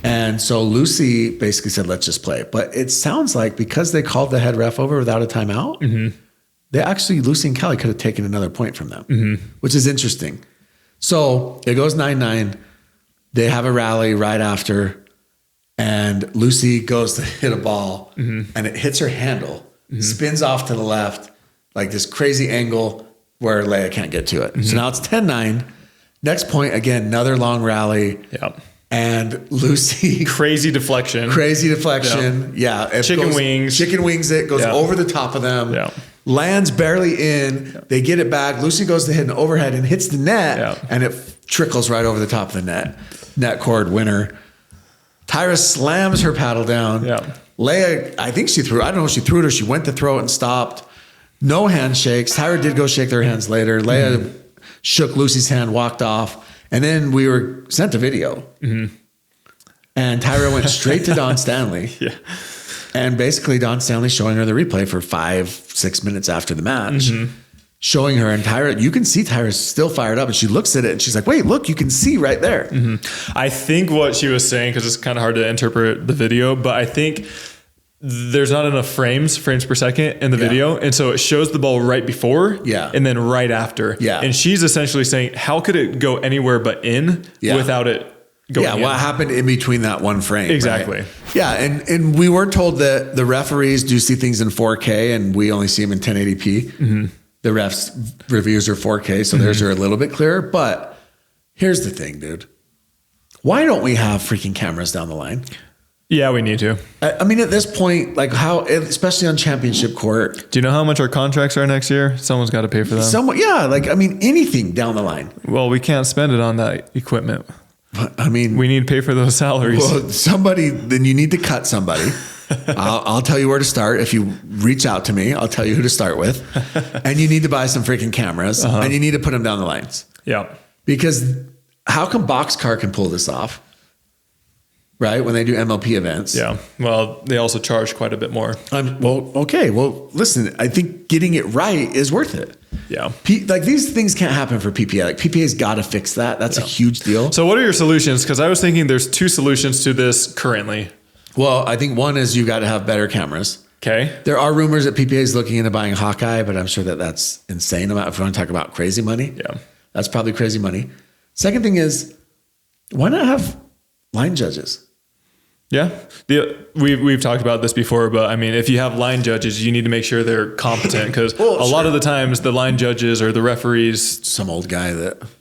And so Lucy basically said, let's just play. But it sounds like because they called the head ref over without a timeout, they actually, Lucy and Callie could have taken another point from them, which is interesting. So it goes 9-9. They have a rally right after, and Lucy goes to hit a ball, and it hits her handle, spins off to the left, like this crazy angle where Leia can't get to it. So now it's 10-9. Next point, again, another long rally. Yeah. And Lucy... Crazy deflection. Yeah. Chicken wings. Chicken wings it, goes over the top of them. Yeah. Lands barely in. Yeah. They get it back. Lucy goes to hit an overhead and hits the net. And it trickles right over the top of the net. Net cord winner. Tyra slams her paddle down. Yeah. Leia, I think she threw it. I don't know if she threw it or she went to throw it and stopped. No handshakes. Tyra did go shake their hands later. Leia shook Lucy's hand, walked off. And then we were sent a video. And Tyra went straight to Don Stanley. And basically Don Stanley showing her the replay for 5-6 minutes after the match. Showing her, and Tyra, you can see Tyra's still fired up, and she looks at it and she's like, wait, look, you can see right there. I think what she was saying, because it's kind of hard to interpret the video, but I think there's not enough frames per second in the video. And so it shows the ball right before and then right after. Yeah. And she's essentially saying, how could it go anywhere but in without it going in? What happened in between that one frame? Exactly. Right? Yeah. And we were told that the referees do see things in 4K and we only see them in 1080p. The refs reviews are 4K. So theirs are a little bit clearer. But here's the thing, dude. Why don't we have freaking cameras down the line? Yeah, we need to. I mean, at this point, like how, especially on championship court. Do you know how much our contracts are next year? Someone's got to pay for them. Anything down the line. Well, we can't spend it on that equipment. I mean, we need to pay for those salaries. Well, then you need to cut somebody. I'll tell you where to start. If you reach out to me, I'll tell you who to start with. And you need to buy some freaking cameras and you need to put them down the lines. Yeah. Because how come Boxcar can pull this off? Right? When they do MLP events. Yeah. Well, they also charge quite a bit more. Okay. Well, listen, I think getting it right is worth it. Yeah. These things can't happen for PPA. Like PPA's got to fix that. That's a huge deal. So what are your solutions? Because I was thinking there's 2 solutions to this currently. Well, I think one is you got to have better cameras. Okay. There are rumors that PPA is looking into buying Hawkeye, but I'm sure that's insane. If we want to talk about crazy money, that's probably crazy money. Second thing is, why not have line judges? Yeah. We've talked about this before, but I mean, if you have line judges, you need to make sure they're competent because a lot of the times the line judges or the referees, some old guy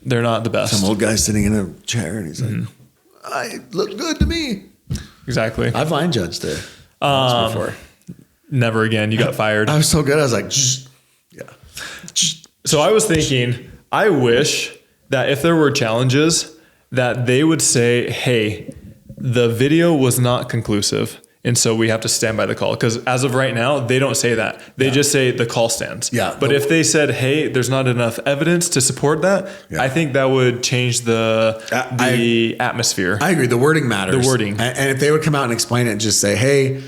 they're not the best. Some old guy sitting in a chair and he's like, I look good to me. Exactly. I've line judged it before. Never again. You got fired. I was so good. I was like, So I was thinking, I wish that if there were challenges that they would say, hey, the video was not conclusive. And so we have to stand by the call. Because as of right now, they don't say that. They just say the call stands. Yeah. But if they said, hey, there's not enough evidence to support that, I think that would change the atmosphere. I agree. The wording matters. The wording. And if they would come out and explain it and just say, hey,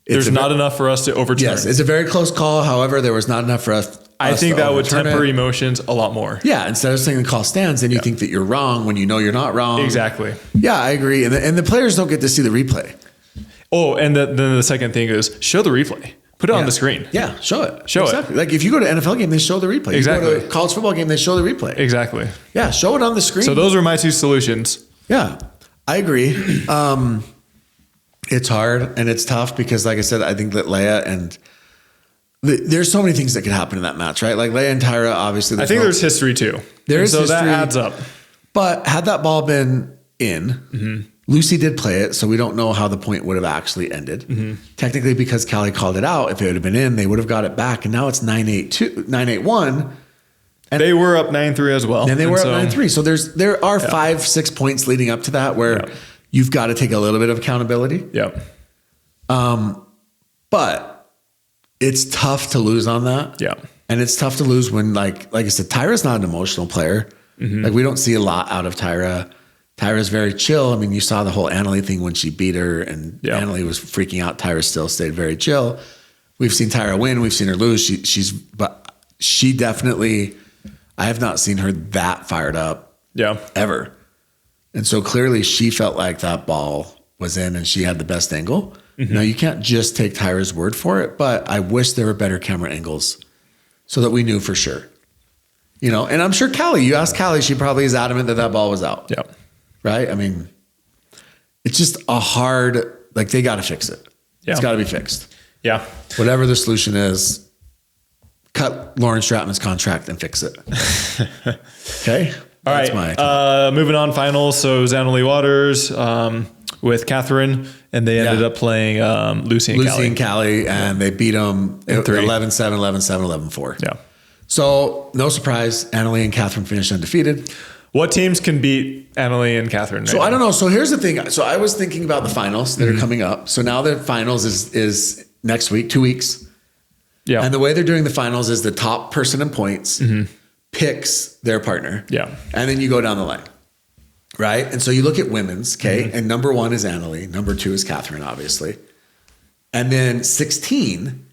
there's not enough for us to overturn. Yes, it's a very close call. However, there was not enough for us. I think that would temper emotions a lot more. Yeah, instead of saying the call stands, then you think that you're wrong when you know you're not wrong. Exactly. Yeah, I agree. And the players don't get to see the replay. Oh, and then the second thing is show the replay. Put it on the screen. Yeah, show it. Show it. Like if you go to an NFL game, they show the replay. Exactly. You go to a college football game, they show the replay. Exactly. Yeah, show it on the screen. So those are my 2 solutions. Yeah, I agree. It's hard and it's tough because, like I said, I think that Leia and there's so many things that could happen in that match, right? Like Leia and Tyra, obviously. I think there's history too. So that adds up. But had that ball been in, Lucy did play it, so we don't know how the point would have actually ended. Technically, because Callie called it out, if it would have been in, they would have got it back. And now it's 9-8-1. And they were up 9-3 as well. And they were up 9-3. So there are 5-6 points leading up to that where you've got to take a little bit of accountability. Yeah. But it's tough to lose on that. Yeah. And it's tough to lose when, like I said, Tyra's not an emotional player. Like we don't see a lot out of Tyra. Tyra's very chill. I mean, you saw the whole Annalie thing when she beat her and Annalie was freaking out. Tyra still stayed very chill. We've seen Tyra win. We've seen her lose. But she definitely, I have not seen her that fired up ever. And so clearly she felt like that ball was in and she had the best angle. Now you can't just take Tyra's word for it, but I wish there were better camera angles so that we knew for sure. You know, and I'm sure Callie, you ask Callie, she probably is adamant that ball was out. Yeah. Right? I mean, it's just a hard, like they got to fix it. Yeah. It's got to be fixed. Yeah. Whatever the solution is, cut Lauren Stratman's contract and fix it. Okay? All right. Moving on, finals. So Annalie Waters with Catherine, and they ended up playing Lucy and Callie. And they beat them 11-7, 11-7, 11-4. Yeah. So no surprise, Annalie and Catherine finished undefeated. What teams can beat Annalie and Catherine? So I don't know. So here's the thing. So I was thinking about the finals that are coming up. So now the finals is next week, 2 weeks. Yeah. And the way they're doing the finals is the top person in points picks their partner. Yeah. And then you go down the line. Right. And so you look at women's, okay. And number 1 is Annalie. Number 2 is Catherine, obviously. And then 16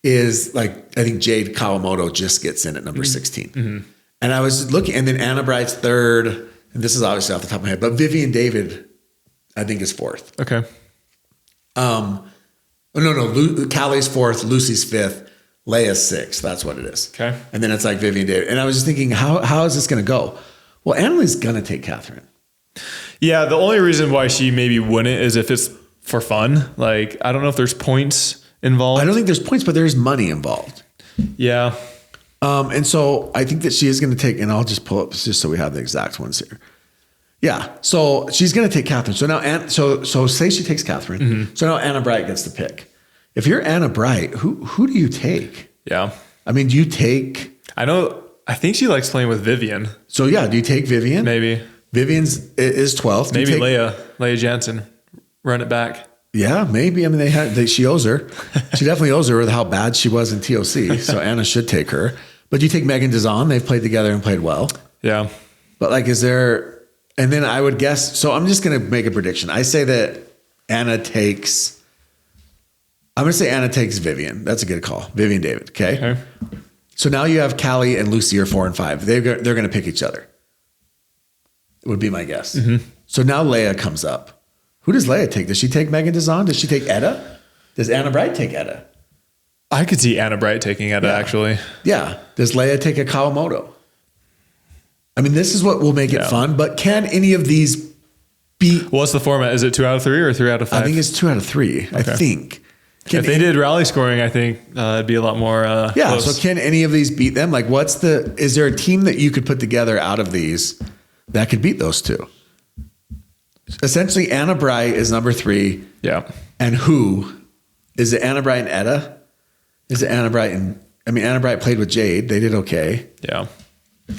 is like, I think Jade Kawamoto just gets in at number 16. And I was looking, and then Anna Bright's 3rd, and this is obviously off the top of my head, but Vivian David, I think, is 4th. Okay. Oh, no. Callie's 4th, Lucy's 5th, Leia's 6th. That's what it is. Okay. And then it's like Vivian David. And I was just thinking, how is this going to go? Well, Annalie's going to take Catherine. Yeah, the only reason why she maybe wouldn't is if it's for fun. Like, I don't know if there's points involved. I don't think there's points, but there's money involved. Yeah. And so I think that she is going to take, and I'll just pull up just so we have the exact ones here. Yeah. So she's going to take Catherine. So now, so say she takes Catherine. Mm-hmm. So now Anna Bright gets to pick. If you're Anna Bright, who do you take? Yeah. I mean, do you take? I think she likes playing with Vivian. So yeah, do you take Vivian? Maybe. Vivian's is 12th. Maybe Leia Jansen. Run it back. Yeah, maybe. I mean, she owes her. She definitely owes her with how bad she was in TOC. So Anna should take her. But you take Megan Dazan. They've played together and played well. Yeah. But like, is there? And then I would guess. So I'm just going to make a prediction. I say that Anna takes. I'm going to say Anna takes Vivian. That's a good call. Vivian David. Okay. So now you have Callie and Lucy are 4 and 5. They're going to pick each other. Would be my guess. Mm-hmm. So now Leia comes up. Who does Leia take? Does she take Megan Dazan? Does she take Etta? Does Anna Bright take Etta? I could see Anna Bright taking Etta, actually. Yeah. Does Leia take a Kawamoto? I mean, this is what will make it fun, but can any of these be... What's the format? Is it 2 out of 3 or 3 out of 5? I think it's 2 out of 3. Okay. I think. If they did rally scoring, I think it'd be a lot more close. So can any of these beat them? Like, is there a team that you could put together out of these that could beat those two? Essentially, Anna Bright is number 3. Yeah. And who? Is it Anna Bright and Etta? Is it Anna Bright and... I mean, Anna Bright played with Jade. They did okay. Yeah.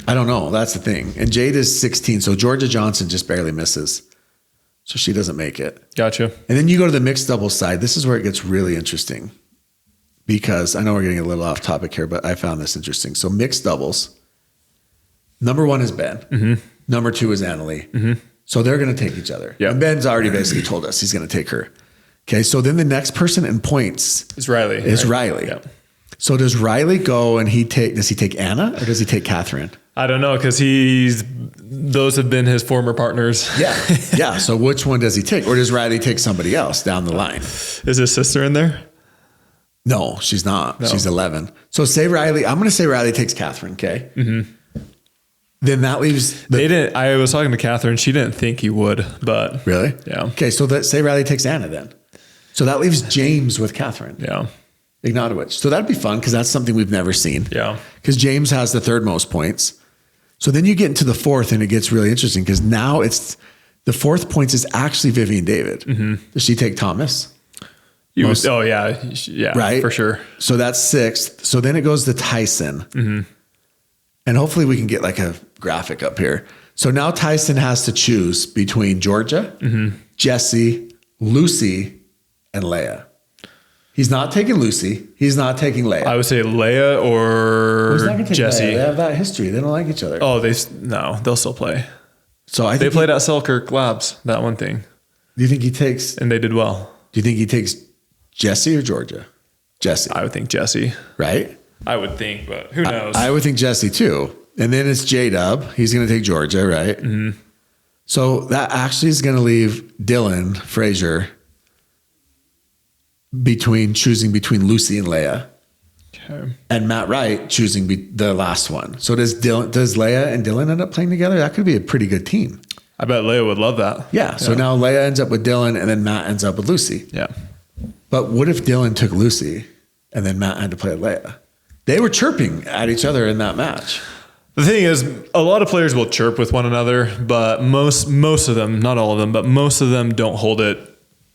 I don't know. That's the thing. And Jade is 16, so Georgia Johnson just barely misses. So she doesn't make it. Gotcha. And then you go to the mixed doubles side. This is where it gets really interesting because I know we're getting a little off topic here, but I found this interesting. So mixed doubles, number 1 is Ben. Mm-hmm. Number 2 is Annalie. Mm-hmm. So they're going to take each other. Yep. And Ben's already basically told us he's going to take her. Okay. So then the next person in points is Riley. Yep. So does Riley go and does he take Anna or does he take Catherine? I don't know because those have been his former partners. Yeah. Yeah. So which one does he take? Or does Riley take somebody else down the line? Is his sister in there? No, she's not. No. She's 11. So I'm going to say Riley takes Catherine. Okay. Mm-hmm. Then that leaves. I was talking to Catherine. She didn't think he would, but. Really? Yeah. Okay. So say Riley takes Anna then. So that leaves James with Catherine. Yeah. Ignatowicz. So that'd be fun because that's something we've never seen. Yeah. Because James has the 3rd most points. So then you get into the 4th and it gets really interesting because now it's the 4th points is actually Vivian David. Mm-hmm. Does she take Thomas? Yeah, right? For sure. So that's 6th. So then it goes to Tyson. Mm-hmm. And hopefully we can get like a graphic up here. So now Tyson has to choose between Georgia, Jessie, Lucy, and Leia. He's not taking Lucy. He's not taking Leia. I would say Leia or Jessie. Leia. They have that history. They don't like each other. Oh, they'll still play. So they played at Selkirk Labs, that one thing. Do you think he takes... And they did well. Do you think he takes Jessie or Georgia? Jessie. I would think Jessie. Right? I would think, but who knows? I would think Jessie too. And then it's J-Dub. He's going to take Georgia, right? Mm-hmm. So that actually is going to leave Dylan Frazier choosing between Lucy and Leia. Okay. And Matt Wright choosing the last one. So does Leia and Dylan end up playing together? That could be a pretty good team. I bet Leia would love that. Yeah. So now Leia ends up with Dylan and then Matt ends up with Lucy. Yeah. But what if Dylan took Lucy and then Matt had to play Leia? They were chirping at each other in that match. The thing is, a lot of players will chirp with one another, but most of them, not all of them, but most of them don't hold it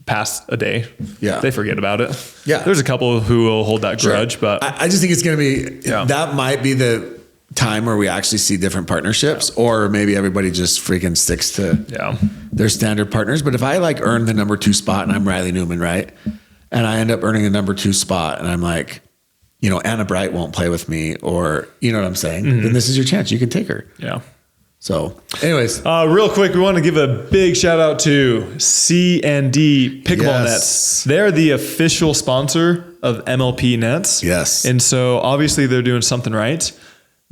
past a day. Yeah. They forget about it. Yeah. There's a couple who will hold that grudge, but I just think it's going to be, that might be the time where we actually see different partnerships, or maybe everybody just freaking sticks to their standard partners. But if I earn the number 2 spot and I'm Riley Newman, right? And I end up earning the number 2 spot and I'm like, Anna Bright won't play with me, or you know what I'm saying? Mm-hmm. Then this is your chance. You can take her. Yeah. So anyways, real quick, we want to give a big shout out to C&D Pickleball Nets. They're the official sponsor of MLP Nets. Yes. And so obviously they're doing something right.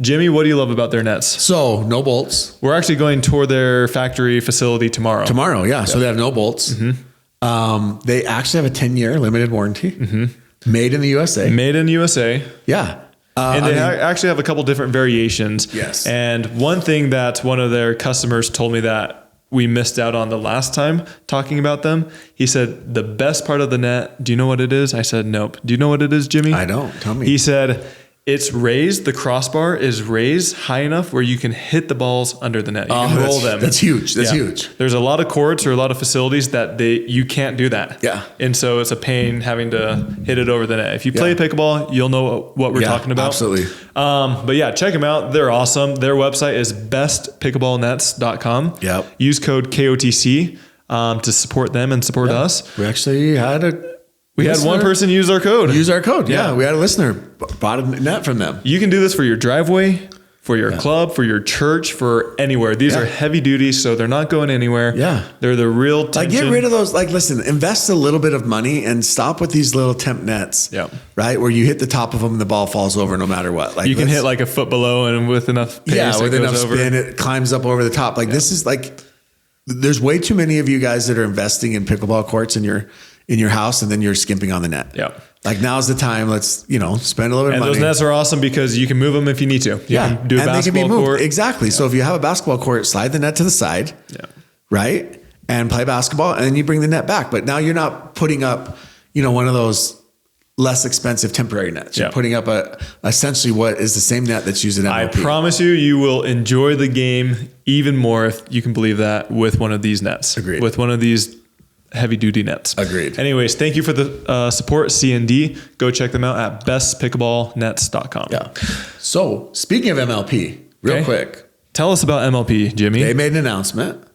Jimmy, what do you love about their nets? So no bolts. We're actually going toward their factory facility tomorrow. Yeah. So they have no bolts. Mm-hmm. They actually have a 10-year limited warranty. Made in the USA. Made in USA. Yeah. And they actually have a couple different variations. Yes. And one thing that one of their customers told me that we missed out on the last time talking about them, he said, the best part of the net, do you know what it is? I said, nope. Do you know what it is, Jimmy? I don't. Tell me. He said, it's raised. The crossbar is raised high enough where you can hit the balls under the net. You can roll them. That's huge. That's huge. There's a lot of courts or a lot of facilities that you can't do that. Yeah. And so it's a pain having to hit it over the net. If you play pickleball, you'll know what we're talking about. Absolutely. But yeah, check them out. They're awesome. Their website is bestpickleballnets.com. Yep. Use code KOTC to support them and support us. We actually had one person use our code. Yeah. We had a listener bought a net from them. You can do this for your driveway, for your club, for your church, for anywhere. These are heavy duty, so they're not going anywhere. Yeah. They're the real tension. Like, get rid of those. Like, listen, invest a little bit of money and stop with these little temp nets. Yeah. Right? Where you hit the top of them and the ball falls over no matter what. Like, you can hit like a foot below and with enough pace, with enough spin, it climbs up over the top. Like, this is like, there's way too many of you guys that are investing in pickleball courts in your house, and then you're skimping on the net. Yeah. Like, now's the time. Let's, spend a little bit of money. And those nets are awesome because you can move them if you need to. You can do a basketball court. Exactly. Yeah. So if you have a basketball court, slide the net to the side. Yeah. Right. And play basketball, and then you bring the net back. But now you're not putting up, one of those less expensive temporary nets. You're putting up essentially what is the same net that's used in MLP. I promise you will enjoy the game even more, if you can believe that, with one of these nets. Agreed. With one of these heavy duty nets. Agreed. Anyways, thank you for the support, C&D. Go check them out at bestpickleballnets.com. Yeah. So speaking of MLP, real quick. Tell us about MLP, Jimmy. They made an announcement.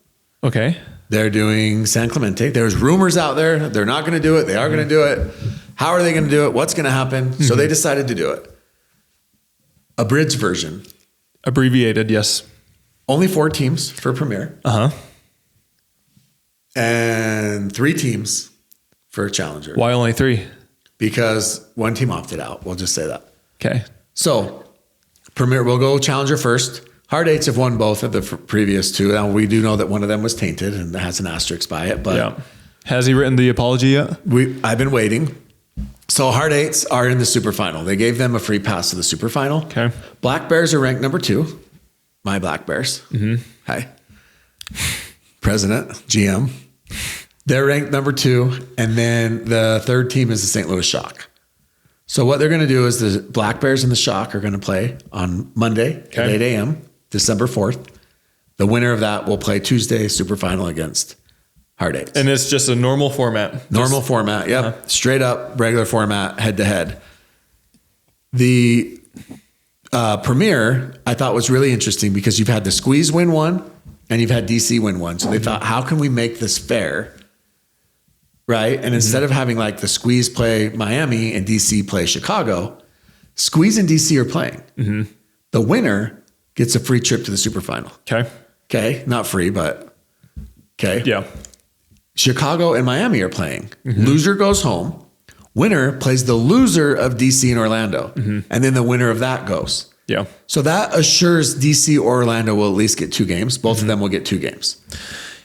Okay. They're doing San Clemente. There's rumors out there. They're not going to do it. They are going to do it. How are they going to do it? What's going to happen? So they decided to do it. Abridged version. Abbreviated, yes. Only 4 teams for Premier. Uh-huh. And 3 teams for Challenger. Why only 3? Because one team opted out. We'll just say that. Okay. So Premier, we'll go Challenger first. Hard Eights have won both of the previous 2. Now, we do know that one of them was tainted and has an asterisk by it. But has he written the apology yet? I've been waiting. So Hard Eights are in the super final. They gave them a free pass to the super final. Okay. Black Bears are ranked number 2. My Black Bears. Hi. President, GM. They're ranked number 2. And then the third team is the St. Louis Shock. So what they're going to do is the Black Bears and the Shock are going to play on Monday at 8 a.m., December 4th. The winner of that will play Tuesday super final against Hard Eights. And it's just a normal format. Normal format, yep. Straight up, regular format, head to head. The Premier, I thought, was really interesting because you've had the Squeeze win one and you've had DC win one. So they thought, how can we make this fair? Right? And instead of having like the Squeeze play Miami and DC play Chicago, Squeeze and DC are playing. The winner gets a free trip to the super final. Okay. Not free, but okay. Yeah. Chicago and Miami are playing. Loser goes home. Winner plays the loser of DC and Orlando. And then the winner of that goes. Yeah. So that assures DC or Orlando will at least get 2 games. Both of them will get 2 games.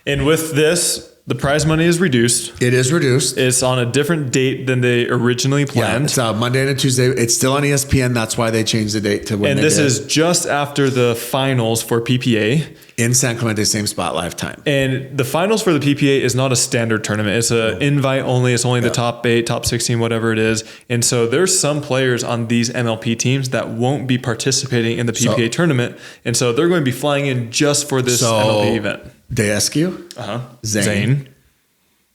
And with this, the prize money is reduced. It is reduced. It's on a different date than they originally planned. It's a Monday and a Tuesday. It's still on ESPN. That's why they changed the date to when And this is just after the finals for PPA. In San Clemente, same spot, lifetime. And the finals for the PPA is not a standard tournament. It's an invite only. It's only the top 8, top 16, whatever it is. And so there's some players on these MLP teams that won't be participating in the PPA tournament. And so they're going to be flying in just for this MLP event. Daescu, Zane,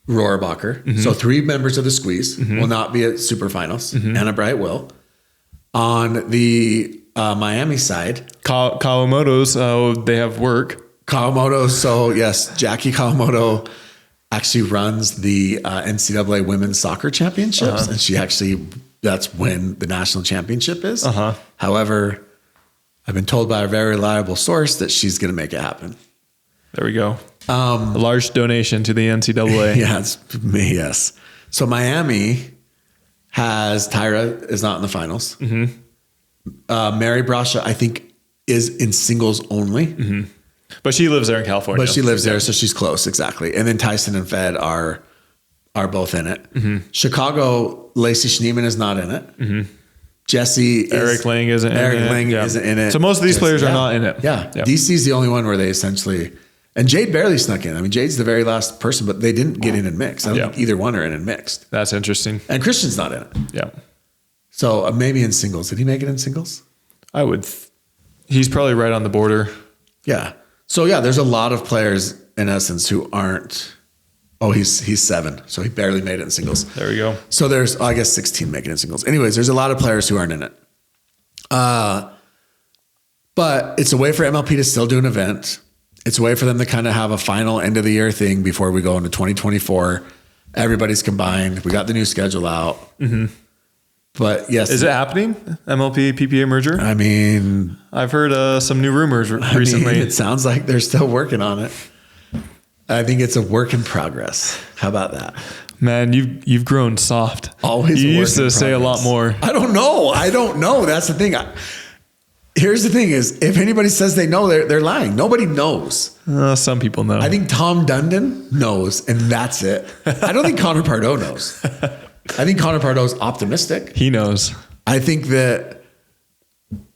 Rohrabacher. So 3 members of the Squeeze will not be at super finals. Anna Bright will. On the Miami side, Kawamoto's, they have work. Kawamoto. So yes, Jackie Kawamoto actually runs the NCAA Women's Soccer Championships, and that's when the national championship is. However, I've been told by a very reliable source that she's going to make it happen. There we go. A large donation to the NCAA. Yes. So Miami has Tyra is not in the finals. Mary Brasha, I think, is in singles only. But she lives there in California. But she lives there, so she's close, exactly. And then Tyson and Fed are are both in it. Chicago, Lacey Schneeman is not in it. Jesse, Eric Lang isn't in it. Eric Lang isn't in it. So most of these players are not in it. Yeah. DC's the only one where they essentially, and Jade barely snuck in. I mean, Jade's the very last person, but they didn't get in and mix. I don't think either one are in mixed. That's interesting. And Christian's not in it. Yeah. So maybe in singles. Did he make it in singles? I would. He's probably right on the border. Yeah. So yeah, there's a lot of players in essence who aren't. Oh, he's 7, so he barely made it in singles. There we go. So there's, I guess, 16 making it in singles. Anyways, there's a lot of players who aren't in it. But it's a way for MLP to still do an event. It's a way for them to kind of have a final end of the year thing before we go into 2024. Everybody's combined. We got the new schedule out. But yes. Is it happening? MLP PPA merger? I mean, I've heard some new rumors recently. It sounds like they're still working on it. I think it's a work in progress. How about that? Man, you've grown soft. Always. You used to say a lot more. I don't know. That's the thing. Here's the thing: is if anybody says they know, they're lying. Nobody knows. Some people know. I think Tom Dundon knows, and that's it. I don't think Connor Pardo knows. I think Connor Pardo's optimistic. He knows. I think that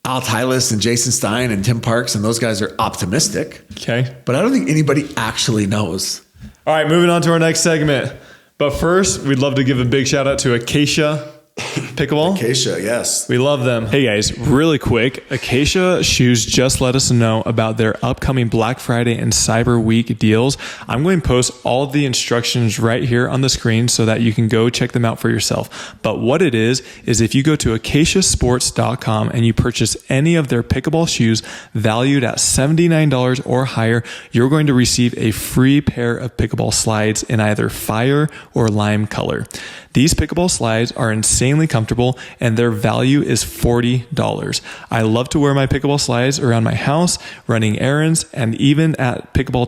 Al Tylis and Jason Stein and Tim Parks and those guys are optimistic. Okay. But I don't think anybody actually knows. All right, moving on to our next segment. But first, we'd love to give a big shout out to Acacia Pickleball. Acacia, yes. We love them. Hey guys, really quick, Acacia Shoes just let us know about their upcoming Black Friday and Cyber Week deals. I'm going to post all of the instructions right here on the screen so that you can go check them out for yourself. But what it is if you go to acaciasports.com and you purchase any of their pickleball shoes valued at $79 or higher, you're going to receive a free pair of pickleball slides in either fire or lime color. These pickleball slides are insanely comfortable and their value is $40. I love to wear my pickleball slides around my house, running errands, and even at pickleball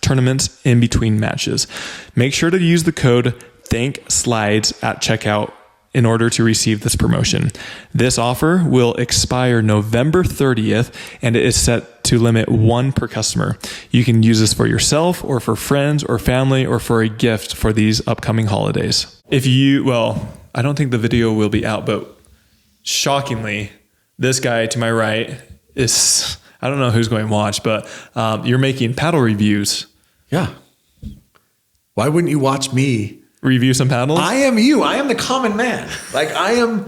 tournaments in between matches. Make sure to use the code THANKSLIDES at checkout in order to receive this promotion. This offer will expire November 30th and it is set to limit 1 per customer. You can use this for yourself or for friends or family or for a gift for these upcoming holidays. I don't think the video will be out, but shockingly, this guy to my right is, I don't know who's going to watch, but you're making paddle reviews. Yeah. Why wouldn't you watch me review some paddles? I am you. I am the common man. Like I am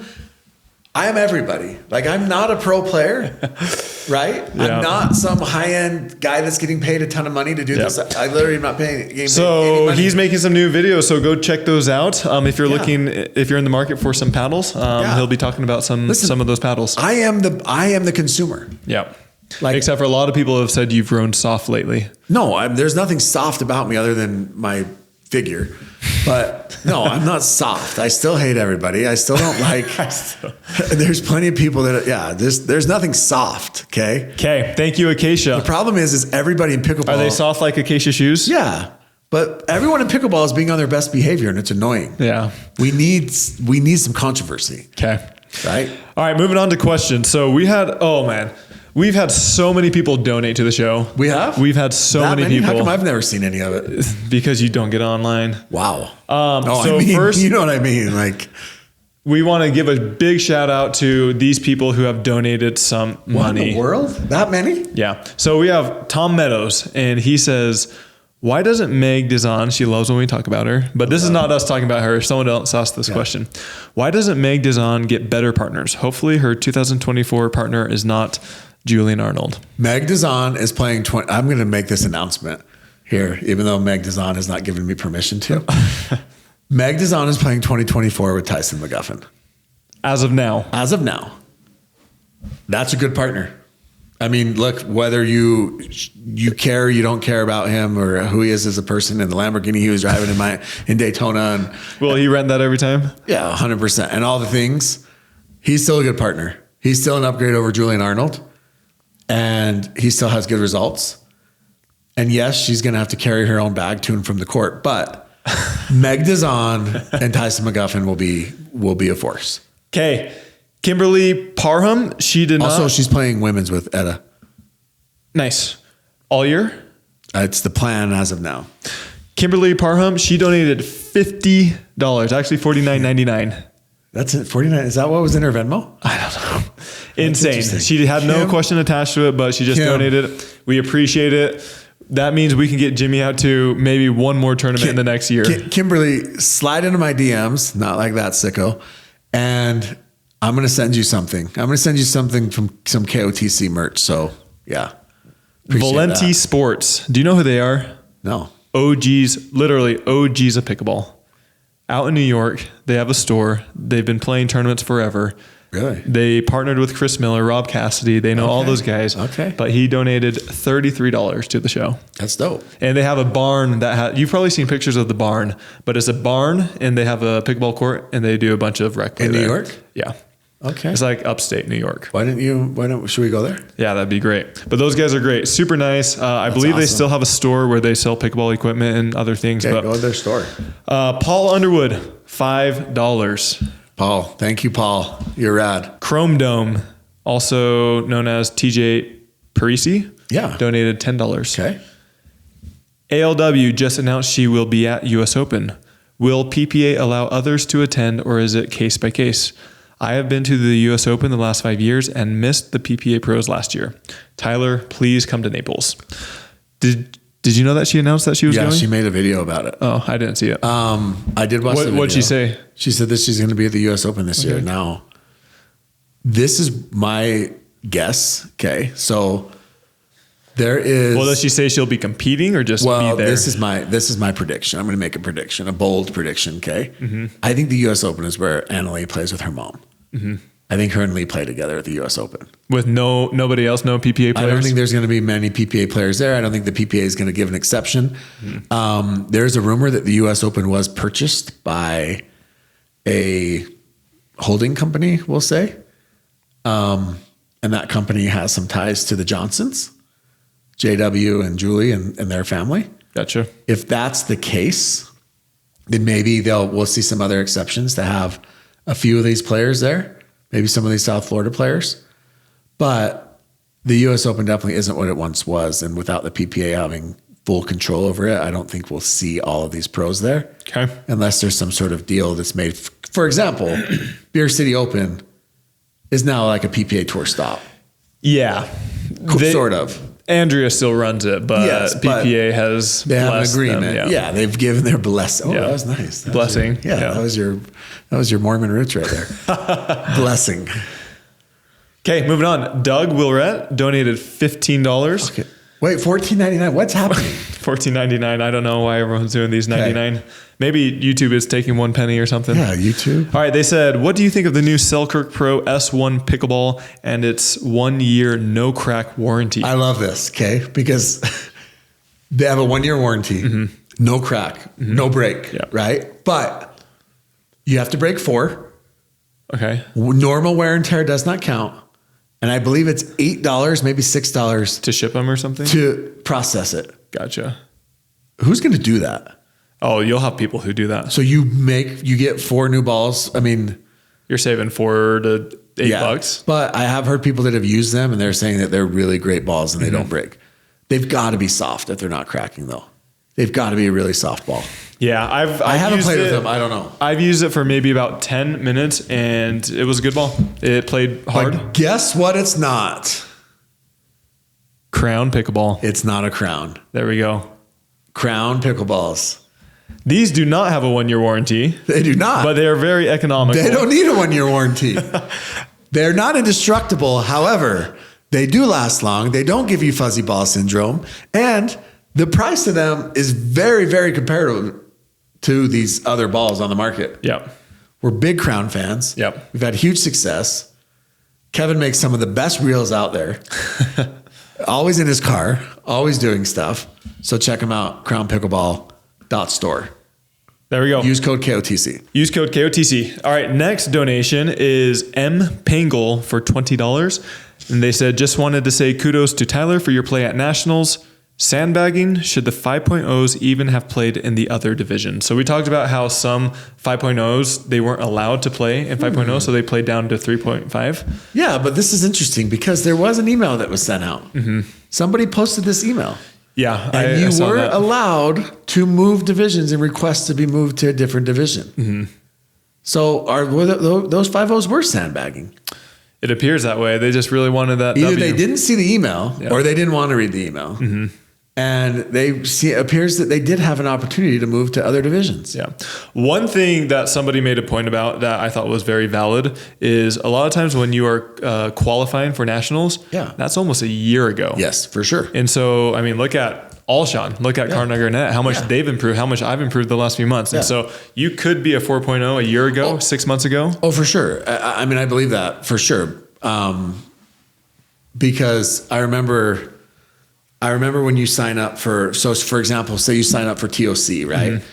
everybody. Like I'm not a pro player, right? Yeah. I'm not some high-end guy that's getting paid a ton of money to do this. I literally am not paying any money. He's making some new videos, so go check those out. If you're if you're in the market for some paddles, he'll be talking about some of those paddles. I am the consumer. Yeah. Except for a lot of people have said you've grown soft lately. No, there's nothing soft about me other than my figure. But no, I'm not soft. I still hate everybody. I still don't like. There's plenty of people that, there's nothing soft. Okay. Thank you, Acacia. The problem is everybody in pickleball. Are they soft like Acacia shoes? Yeah. But everyone in pickleball is being on their best behavior and it's annoying. Yeah. We need some controversy. Okay. Right. All right. Moving on to questions. So we've had so many people donate to the show. We have? We've had so many people. How come I've never seen any of it? Because you don't get online. Wow. First, you know what I mean? Like, we want to give a big shout out to these people who have donated some money. What in the world? That many? Yeah. So we have Tom Meadows, and he says, why doesn't Meg Dizon, she loves when we talk about her, but this is not us talking about her. Someone else asked this question. Why doesn't Meg Dizon get better partners? Hopefully her 2024 partner is not Julian Arnold. Meg Dizon is playing I'm going to make this announcement here, even though Meg Dizon has not given me permission to. Meg Dizon is playing 2024 with Tyson McGuffin. As of now. That's a good partner. I mean, look, whether you care or you don't care about him or who he is as a person and the Lamborghini he was driving in Daytona. And will he rent that every time? Yeah, 100%. And all the things, he's still a good partner. He's still an upgrade over Julian Arnold. And he still has good results. And yes, she's going to have to carry her own bag to and from the court. But Meg Dizon and Tyson McGuffin will be a force. Okay. Kimberly Parham, she did also, she's playing women's with Etta. Nice. All year? It's the plan as of now. Kimberly Parham, she donated $50, actually $49.99. That's it. 49. Is that what was in her Venmo? I don't know. Insane. She had no question attached to it, but she just donated it. We appreciate it. That means we can get Jimmy out to maybe one more tournament in the next year. Kimberly, slide into my DMs, not like that, sicko. And I'm going to send you something. I'm going to send you something from some KOTC merch. So, yeah. Valenti Sports. Do you know who they are? No. OGs, literally OGs of pickleball. Out in New York, they have a store. They've been playing tournaments forever. Really? They partnered with Chris Miller, Rob Cassidy. They know all those guys. Okay. But he donated $33 to the show. That's dope. And they have a barn that you've probably seen pictures of the barn, but it's a barn and they have a pickleball court and they do a bunch of rec play in New York? Yeah. Okay. It's like upstate New York. Should we go there? Yeah, that'd be great. But those guys are great. Super nice. I believe awesome. They still have a store where they sell pickleball equipment and other things. Okay, but go to their store. Paul Underwood, $5. Paul. Thank you, Paul. You're rad. Chrome Dome, also known as TJ Parisi. Yeah. Donated $10. Okay. ALW just announced she will be at US Open. Will PPA allow others to attend or is it case by case? I have been to the US Open the last 5 years and missed the PPA Pros last year. Tyler, please come to Naples. Did you know that she announced that she was going? Yeah, she made a video about it. Oh, I didn't see it. I did watch the video. What'd she say? She said that she's going to be at the US Open this year. Now, this is my guess. Okay. So there is. Well, does she say she'll be competing or just be there? This is my prediction. I'm going to make a prediction, a bold prediction. Okay. Mm-hmm. I think the US Open is where Annalie plays with her mom. Mm-hmm. I think her and Lee play together at the US Open. With nobody else, no PPA players? I don't think there's going to be many PPA players there. I don't think the PPA is going to give an exception. Mm-hmm. There's a rumor that the US Open was purchased by a holding company, we'll say. And that company has some ties to the Johnsons, JW and Julie and their family. Gotcha. If that's the case, then maybe we'll see some other exceptions to have a few of these players there. Maybe some of these South Florida players, but the US Open definitely isn't what it once was. And without the PPA having full control over it, I don't think we'll see all of these pros there. Okay. Unless there's some sort of deal that's made. For example, Beer City Open is now like a PPA Tour stop. Yeah. Sort of. Andrea still runs it, but PPA has they have an agreement. Them, yeah, they've given their blessing. Oh, that was nice. Blessing. That was your Mormon roots right there. Blessing. Okay, moving on. Doug Wilrett donated $15. Okay. Wait, $14.99. What's happening? $14.99. I don't know why everyone's doing these 99. Okay. Maybe YouTube is taking 1 penny or something. Yeah, YouTube. All right, they said, what do you think of the new Selkirk Pro S1 Pickleball and its 1 year no crack warranty? I love this, okay? Because they have a 1 year warranty, no crack, no break, right? But you have to break 4. Okay. Normal wear and tear does not count. And I believe it's $8, maybe $6 to ship them or something? To process it. Gotcha. Who's going to do that? Oh, you'll have people who do that. So you get 4 new balls. I mean, you're saving $4 to $8. But I have heard people that have used them and they're saying that they're really great balls and they don't break. They've got to be soft if they're not cracking though. They've got to be a really soft ball. Yeah, I haven't played with them. I don't know. I've used it for maybe about 10 minutes and it was a good ball. It played hard. But guess what? It's not. Crown Pickleball. It's not a Crown. There we go. Crown Pickleballs. These do not have a 1 year warranty. They do not. But they are very economical. They don't need a 1 year warranty. They're not indestructible. However, they do last long. They don't give you fuzzy ball syndrome. And the price of them is very, very comparable to these other balls on the market. Yep. We're big Crown fans. Yep. We've had huge success. Kevin makes some of the best reels out there. Always in his car, always doing stuff. So check him out, crownpickleball.store. There we go. Use code KOTC. Use code KOTC. All right, next donation is M. Pangle for $20. And they said, just wanted to say kudos to Tyler for your play at Nationals. Sandbagging, should the 5.0s even have played in the other division? So we talked about how some 5.0s, they weren't allowed to play in 5.0, so they played down to 3.5. Yeah, but this is interesting because there was an email that was sent out. Somebody posted this email. Yeah. And you were allowed to move divisions and request to be moved to a different division. Mm-hmm. So those 5-0s were sandbagging? It appears that way. They just really wanted that Either W. they didn't see the email or they didn't want to read the email. Mm-hmm. And it appears that they did have an opportunity to move to other divisions. Yeah. One thing that somebody made a point about that I thought was very valid is a lot of times when you are qualifying for nationals, that's almost a year ago. Yes, for sure. And so, I mean, look at Alshon, look at Cardinal Garnett, how much they've improved, how much I've improved the last few months. And so you could be a 4.0 a year ago, 6 months ago. Oh, for sure. I mean, I believe that for sure. Because I remember when you sign up for example, say you sign up for TOC, right? Mm-hmm.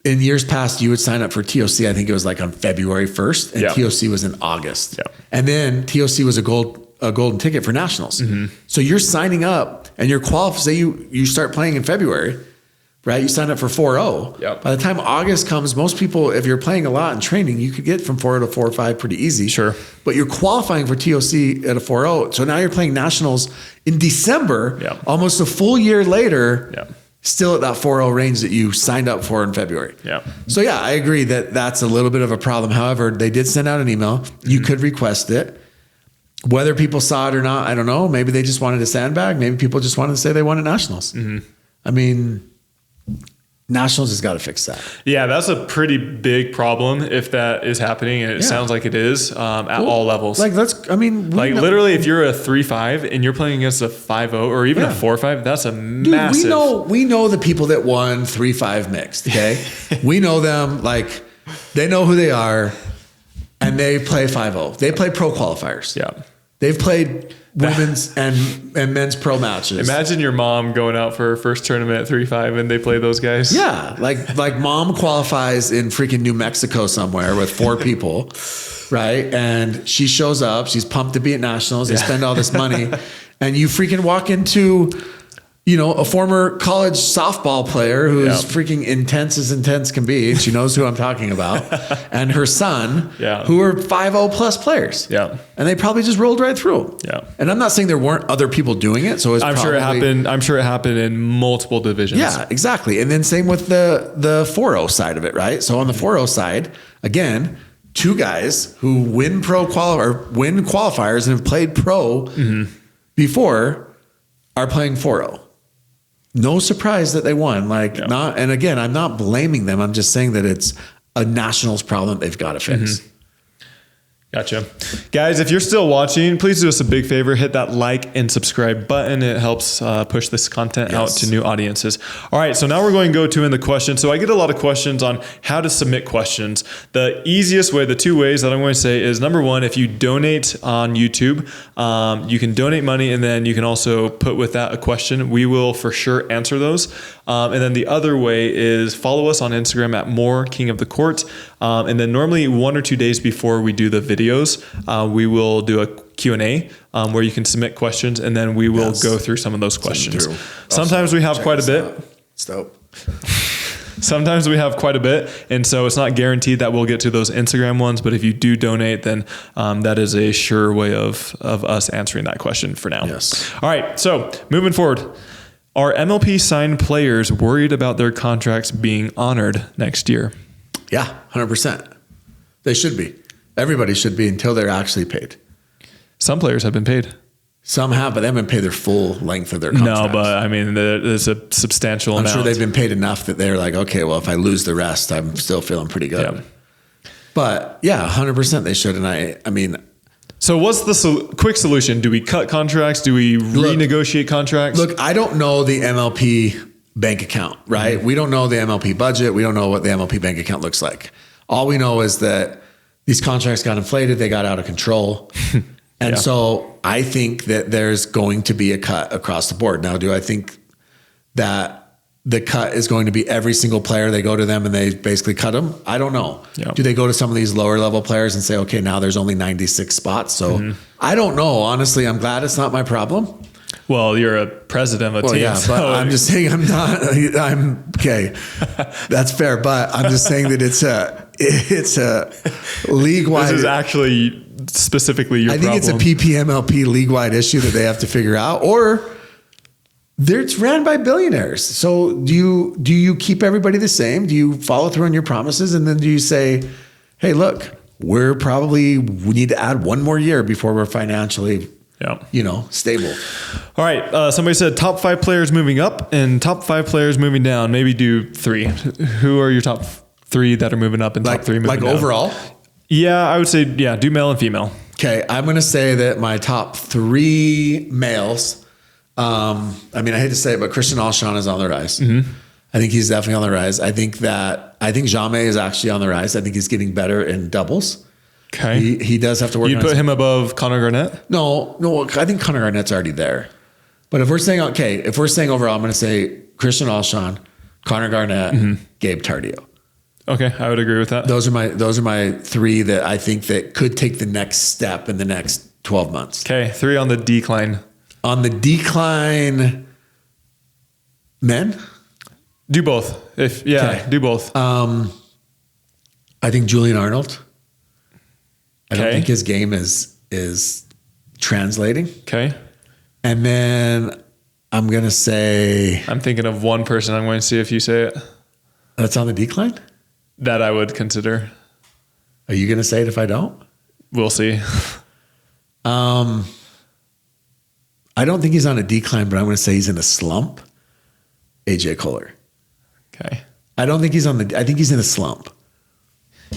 In years past, you would sign up for TOC. I think it was like on February 1st and TOC was in August. Yeah. And then TOC was a golden ticket for nationals. Mm-hmm. So you're signing up and you're qualified. Say you start playing in February, right? You sign up for 4.0. Yep. By the time August comes, most people, if you're playing a lot in training, you could get from 4 to 4.5 pretty easy. Sure. But you're qualifying for TOC at a 4.0. So now you're playing nationals in December, almost a full year later, still at that 4.0 range that you signed up for in February. Yeah. So yeah, I agree that that's a little bit of a problem. However, they did send out an email. Mm-hmm. You could request it. Whether people saw it or not, I don't know. Maybe they just wanted a sandbag. Maybe people just wanted to say they wanted nationals. Mm-hmm. I mean, nationals has got to fix that. Yeah, that's a pretty big problem if that is happening, and it sounds like it is at all levels. Like literally, if you're a 3.5 and you're playing against a 5.0 or even a 4.5, that's a massive. We know the people that won 3.5 mixed. Okay, we know them. Like they know who they are, and they play 5.0. They play pro qualifiers. Yeah, they've played women's and men's pro matches. Imagine your mom going out for her first tournament at 3.5 and they play those guys. Yeah. Like mom qualifies in freaking New Mexico somewhere with 4 people, right? And she shows up, she's pumped to be at nationals, they spend all this money, and you freaking walk into, a former college softball player who is freaking intense can be. And she knows who I'm talking about. And her son, who are 5.0 plus players. Yeah. And they probably just rolled right through. Yeah. And I'm not saying there weren't other people doing it. So I'm sure it happened in multiple divisions. Yeah, exactly. And then same with the 4.0 side of it, right? So on the 4.0 side, again, 2 guys who win qualifiers and have played pro before are playing 4.0. No surprise that they won. And again, I'm not blaming them. I'm just saying that it's a nationals problem they've got to fix. Mm-hmm. Gotcha. Guys, if you're still watching, please do us a big favor. Hit that like and subscribe button. It helps push this content out to new audiences. All right, so now we're going to go in the questions. So I get a lot of questions on how to submit questions. The easiest way, the 2 ways that I'm going to say is, number 1, if you donate on YouTube, you can donate money and then you can also put with that a question. We will for sure answer those. And then the other way is follow us on Instagram at More King of the Court. And then normally 1 or 2 days before we do the videos, we will do a Q&A where you can submit questions, and then we will go through some of those questions. Sometimes we have quite a bit. It's dope. Sometimes we have quite a bit, and so it's not guaranteed that we'll get to those Instagram ones, but if you do donate, then that is a sure way of us answering that question for now. Yes. All right, so moving forward. Are MLP signed players worried about their contracts being honored next year? Yeah, 100%. They should be. Everybody should be until they're actually paid. Some players have been paid. Some have, but they haven't paid their full length of their contract. No, but I mean, there's a substantial amount. I'm sure they've been paid enough that they're like, okay, well, if I lose the rest, I'm still feeling pretty good. Yeah. But yeah, 100% they should. And I mean... So what's the quick solution? Do we cut contracts? Do we renegotiate contracts? Look, I don't know the MLP bank account, right? Mm-hmm. We don't know the MLP budget. We don't know what the MLP bank account looks like. All we know is that these contracts got inflated. They got out of control. And so I think that there's going to be a cut across the board. Now, do I think that the cut is going to be every single player? They go to them and they basically cut them? I don't know. Yeah. Do they go to some of these lower level players and say, okay, now there's only 96 spots? So I don't know. Honestly, I'm glad it's not my problem. Well, you're a president of a team. Yeah, so but I'm just saying I'm okay. That's fair. But I'm just saying that it's a league-wide. This is actually specifically your problem. I think it's a PPMLP league-wide issue that they have to figure out. Or It's ran by billionaires. So do you keep everybody the same? Do you follow through on your promises? And then do you say, hey, look, we need to add one more year before we're financially, stable. All right. Somebody said top 5 players moving up and top 5 players moving down. Maybe do 3. Who are your top 3 that are moving up and top 3 moving down? Like overall? Yeah, I would say, do male and female. Okay. I'm going to say that my top 3 males, I hate to say it, but Christian Alshon is on the rise. Mm-hmm. I think he's definitely on the rise. I think Jamais is actually on the rise. I think he's getting better in doubles. Okay. He does have to work. You'd put him above Connor Garnett? No, I think Connor Garnett's already there. But if we're saying overall, I'm going to say Christian Alshon, Connor Garnett, Gabe Tardio. Okay, I would agree with that. Those are my 3 that I think that could take the next step in the next 12 months. Okay, 3 on the decline. On the decline, men? Do both. Do both. I think Julian Arnold. I don't think his game is translating. Okay. And then I'm going to say... I'm thinking of one person. I'm going to see if you say it. That's on the decline? That I would consider. Are you going to say it if I don't? We'll see. I don't think he's on a decline, but I'm going to say he's in a slump. AJ Kohler. Okay. I think he's in a slump.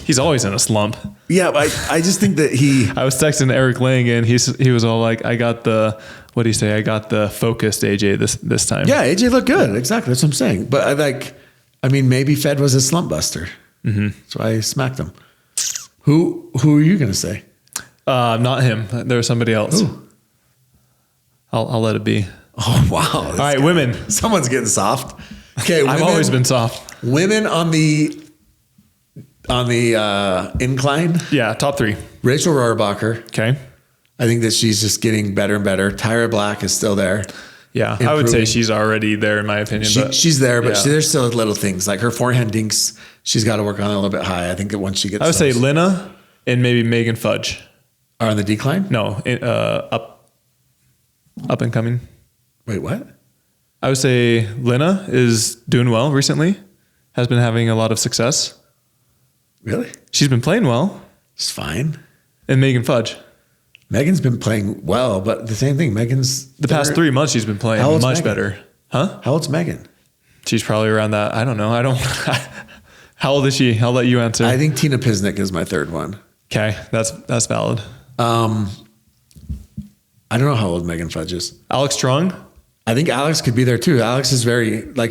He's always in a slump. Yeah, but I just think that I was texting Eric Lang and he was all like, I got the focused AJ this time. Yeah, AJ looked good. Exactly. That's what I'm saying. But maybe Fed was a slump buster. Mm-hmm. So I smacked him. Who are you going to say? Not him. There was somebody else. Ooh. I'll let it be. Oh, wow. All right, women. Someone's getting soft. Okay, I've always been soft. Women on the incline. Yeah, top 3. Rachel Rohrbacher. Okay. I think that she's just getting better and better. Tyra Black is still there. Yeah, improving. I would say she's already there in my opinion. She's there, but there's still little things like her forehand dinks. She's got to work on it a little bit high. I think that once she gets, I would say Lena and maybe Megan Fudge are on the decline. No, up and coming. Wait, what? I would say Lena is doing well recently. Has been having a lot of success. Really? She's been playing well. It's fine. And Megan Fudge. Megan's been playing well, but the same thing. The past 3 months she's been playing much better. Huh? How old's Megan? She's probably around that. I don't know. How old is she? I'll let you answer. I think Tina Pisnik is my 3rd one. Okay, that's valid. I don't know how old Megan Fudge is. Alex Strong? I think Alex could be there too. Alex is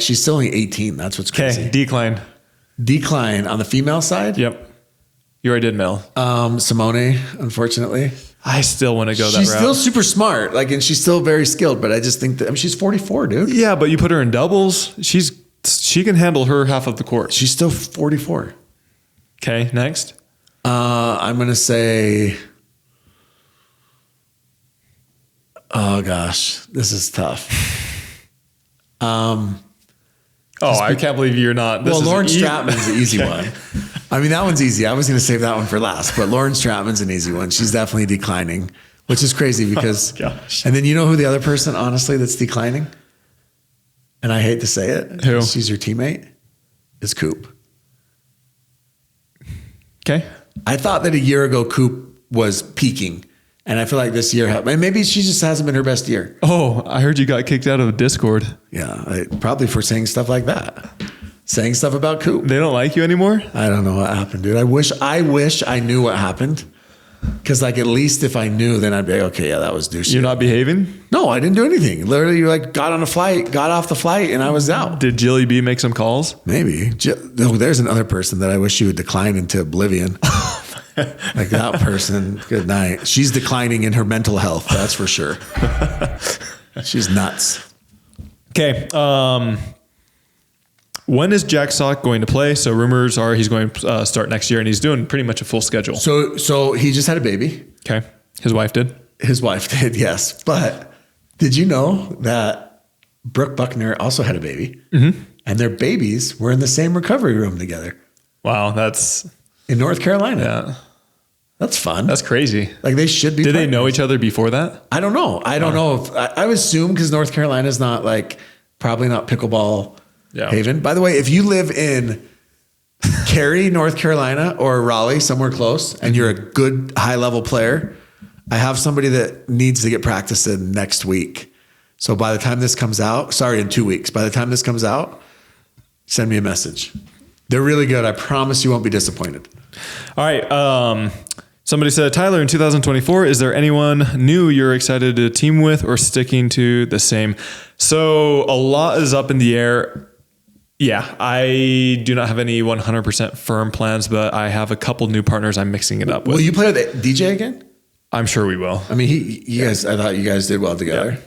she's still only 18. That's what's crazy. Okay, decline. Decline on the female side? Yep. You already did male. Simone, unfortunately. I still want to go that route. She's still super smart, and she's still very skilled, but I just think that she's 44, dude. Yeah, but you put her in doubles, she can handle her half of the court. She's still 44. Okay, next. I'm going to say, oh gosh, this is tough. I can't believe you're not. Lauren Stratman's the easy one. That one's easy. I was going to save that one for last, but Lauren Stratman's an easy one. She's definitely declining, which is crazy because, and then you know who the other person, honestly, that's declining? And I hate to say it. Who? She's your teammate. Is Coop. Okay. I thought that a year ago, Coop was peaking. And I feel like this year, and maybe she just hasn't been her best year. Oh, I heard you got kicked out of Discord. Yeah, probably for saying stuff like that. Saying stuff about Coop. They don't like you anymore? I don't know what happened, dude. I wish I knew what happened. Because at least if I knew, then I'd be like, okay, yeah, that was douchey. You're not behaving? No, I didn't do anything. Literally, got off the flight, and I was out. Did Jilly B make some calls? Maybe. No, there's another person that I wish she would decline into oblivion. Like that person, good night. She's declining in her mental health, that's for sure. She's nuts. Okay. When is Jack Sock going to play? So rumors are he's going to start next year, and he's doing pretty much a full schedule. So he just had a baby. Okay. His wife did? His wife did, yes. But did you know that Brooke Buckner also had a baby? Mm-hmm. And their babies were in the same recovery room together. Wow, that's... in North Carolina. Yeah. That's fun. That's crazy. Like they should be. Did they know each other before that? I don't know. I don't know if I would assume because North Carolina is not like probably not pickleball haven. By the way, if you live in Cary, North Carolina, or Raleigh, somewhere close, and you're a good high level player, I have somebody that needs to get practice in next week. So by the time this comes out, in 2 weeks, by the time this comes out, send me a message. They're really good. I promise you won't be disappointed. All right. Somebody said, Tyler, in 2024, is there anyone new you're excited to team with or sticking to the same? So a lot is up in the air. Yeah, I do not have any 100% firm plans, but I have a couple new partners I'm mixing it up with. Will you play with DJ again? I'm sure we will. I mean, you guys, I thought you guys did well together.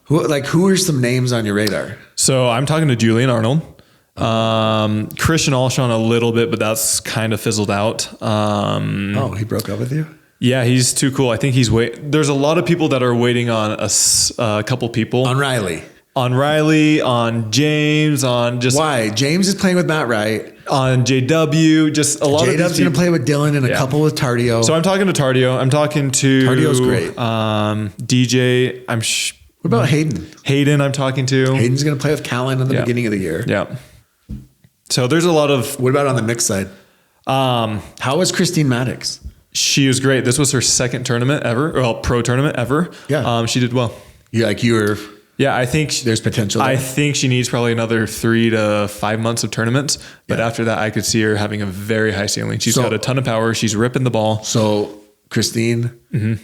Yeah. Who are some names on your radar? So I'm talking to Julian Arnold. Christian Alshon a little bit, but that's kind of fizzled out. He broke up with you? Yeah, he's too cool. I think there's a lot of people that are waiting on a couple people. On Riley, on James, on just... Why? James is playing with Matt Wright. On JW, just a lot of JW's going to play with Dylan and a couple with Tardio. So I'm talking to Tardio. I'm talking to... Tardio's great. DJ, what about Hayden? Hayden I'm talking to. Hayden's going to play with Callan in the beginning of the year. Yeah. So there's a lot of... What about on the mixed side? How was Christine Maddox? She was great. This was her second tournament ever. Well, pro tournament ever. Yeah. She did well. Yeah, I think there's potential there. I think she needs probably another 3 to 5 months of tournaments. But after that, I could see her having a very high ceiling. She's got a ton of power. She's ripping the ball. So Christine, and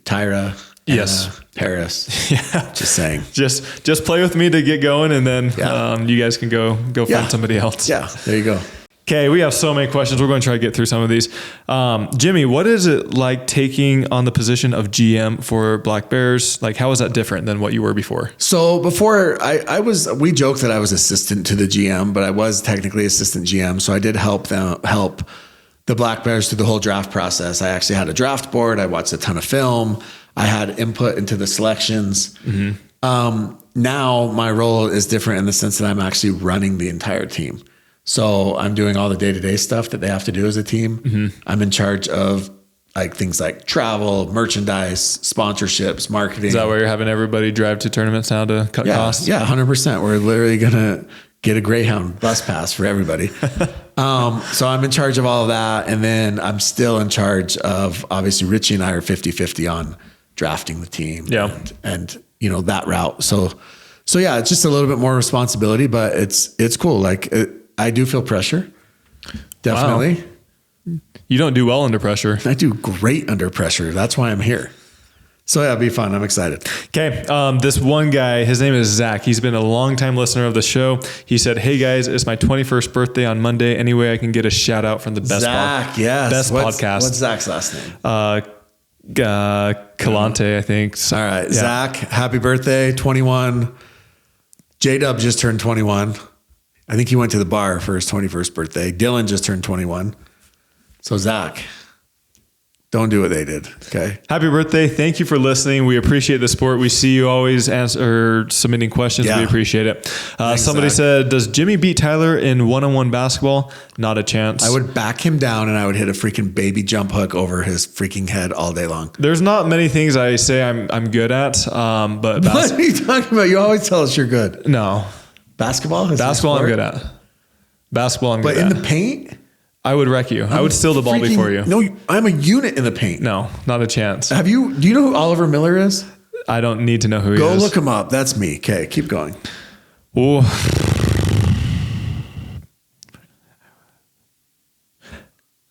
Tyra... Yes. Paris. Yeah. Just saying. Just play with me to get going, and then you guys can go find somebody else. Yeah. There you go. Okay. We have so many questions. We're going to try to get through some of these. Jimmy, what is it like taking on the position of GM for Black Bears? Like, how is that different than what you were before? So before we joked that I was assistant to the GM, but I was technically assistant GM. So I did help the Black Bears through the whole draft process. I actually had a draft board. I watched a ton of film. I had input into the selections. Mm-hmm. Now my role is different in the sense that I'm actually running the entire team. So I'm doing all the day-to-day stuff that they have to do as a team. Mm-hmm. I'm in charge of like things like travel, merchandise, sponsorships, marketing. Is that why you're having everybody drive to tournaments now to cut costs? Yeah, 100%. We're literally going to get a Greyhound bus pass for everybody. So I'm in charge of all of that. And then I'm still in charge of, obviously Richie and I are 50-50 on drafting the team and that route. So yeah, it's just a little bit more responsibility, but it's cool. Like I do feel pressure. Definitely. Wow. You don't do well under pressure. I do great under pressure. That's why I'm here. So yeah, it'll be fun. I'm excited. Okay. This one guy, his name is Zach. He's been a longtime listener of the show. He said, "Hey guys, it's my 21st birthday on Monday. Any way I can get a shout out from the best podcast. What's Zach's last name? Calante, I think. All right. Yeah. Zach, happy birthday. 21. J-Dub just turned 21. I think he went to the bar for his 21st birthday. Dylan just turned 21. So Zach, don't do what they did. Okay. Happy birthday. Thank you for listening. We appreciate the support. We see you always submitting questions. Yeah. We appreciate it. Somebody said, does Jimmy beat Tyler in one-on-one basketball? Not a chance. I would back him down and I would hit a freaking baby jump hook over his freaking head all day long. There's not many things I say I'm good at. But what are you talking about? You always tell us you're good. No. Basketball? Basketball I'm good at. Basketball I'm good at. But in the paint? I would wreck you. I would steal the ball before you. No, I'm a unit in the paint. No, not a chance. Do you know who Oliver Miller is? I don't need to know who he is. Go look him up. That's me. Okay, keep going. Ooh.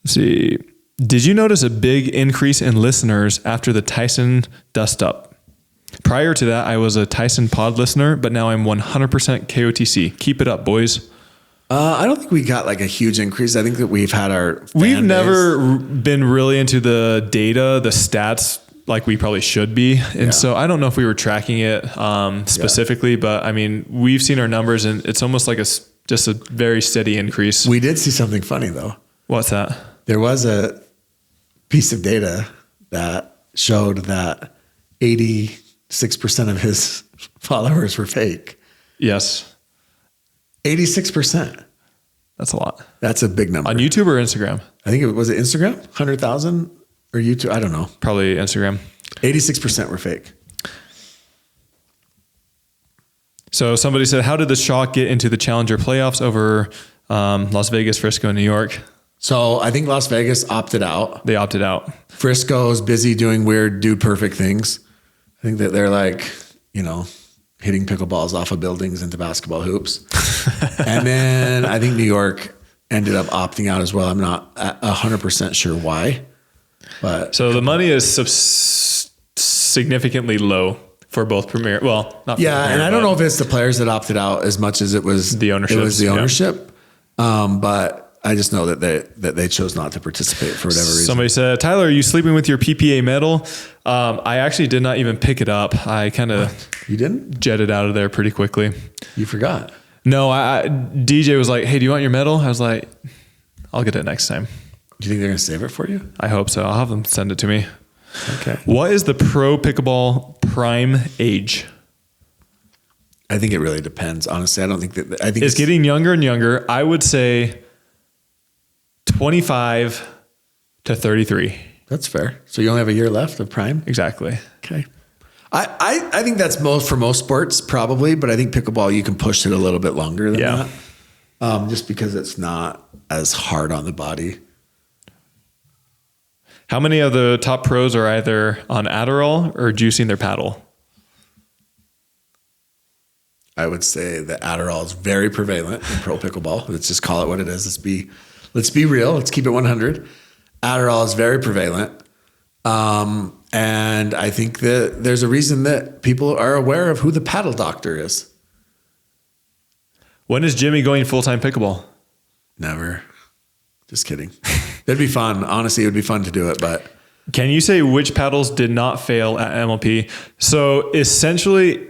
Let's see. Did you notice a big increase in listeners after the Tyson dust up? Prior to that, I was a Tyson pod listener, but now I'm 100% KOTC. Keep it up, boys. I don't think we got like a huge increase. I think that we've had We've never been really into the data, the stats like we probably should be. And so I don't know if we were tracking it specifically, but I mean, we've seen our numbers and it's almost like just a very steady increase. We did see something funny though. What's that? There was a piece of data that showed that 86% of his followers were fake. Yes. 86%. That's a lot. That's a big number. On YouTube or Instagram? I think was it Instagram? 100,000 or YouTube. I don't know. Probably Instagram. 86% were fake. So somebody said, how did the Shock get into the Challenger playoffs over Las Vegas, Frisco, and New York? So I think Las Vegas opted out. They opted out. Frisco's busy doing weird dude perfect things. I think that they're like, hitting pickleballs off of buildings into basketball hoops. And then I think New York ended up opting out as well. I'm not 100% sure why. But so the money is significantly low for both Premier. Well, not for yeah, Premier, and I don't know if it's the players that opted out as much as it was the ownership. It was the ownership, but I just know that they chose not to participate for whatever reason. Somebody said, Tyler, are you sleeping with your PPA medal? I actually did not even pick it up. I kind of you didn't jetted out of there pretty quickly. You forgot? No, DJ was like, hey, do you want your medal? I was like, I'll get it next time. Do you think they're gonna save it for you? I hope so. I'll have them send it to me. Okay. What is the pro pickleball prime age? I think it really depends. Honestly, I don't think that. I think it's getting younger and younger. I would say 25 to 33. That's fair. So you only have a year left of prime? Exactly. Okay. I think that's for most sports probably, but I think pickleball you can push it a little bit longer than that. Just because it's not as hard on the body. How many of the top pros are either on Adderall or juicing their paddle? I would say that Adderall is very prevalent in pro pickleball. Let's just call it what it is. Let's be real. Let's keep it 100. Adderall is very prevalent. And I think that there's a reason that people are aware of who the paddle doctor is. When is Jimmy going full-time pickleball? Never. Just kidding. That'd be fun. Honestly, it would be fun to do it, but. Can you say which paddles did not fail at MLP? So essentially,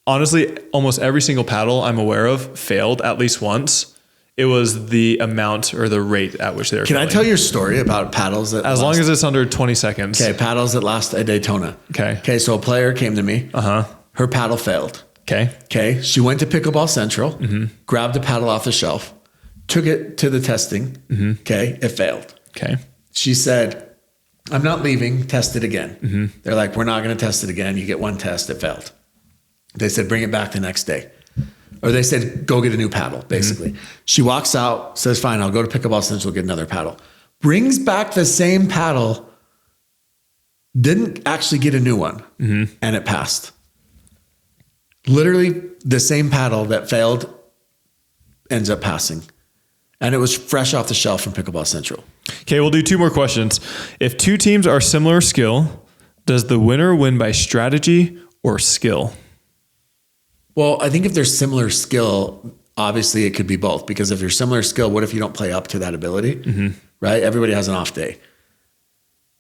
honestly, almost every single paddle I'm aware of failed at least once. It was the amount or the rate at which they were failing. Can I tell your story about paddles that as long as it's under 20 seconds. Okay, paddles that last at Daytona. Okay, so a player came to me. Her paddle failed. Okay, she went to Pickleball Central, grabbed a paddle off the shelf, took it to the testing. Okay, it failed. Okay. She said, I'm not leaving, test it again. They're like, we're not going to test it again. You get one test, it failed. They said, bring it back the next day. Or they said, go get a new paddle, basically. She walks out, says, fine, I'll go to Pickleball Central, get another paddle. Brings back the same paddle, didn't actually get a new one, and it passed. Literally the same paddle that failed ends up passing. And it was fresh off the shelf from Pickleball Central. Okay, we'll do two more questions. If two teams are similar skill, does the winner win by strategy or skill? Well, I think if there's similar skill, obviously it could be both. Because if you're similar skill, what if you don't play up to that ability? Right? Everybody has an off day.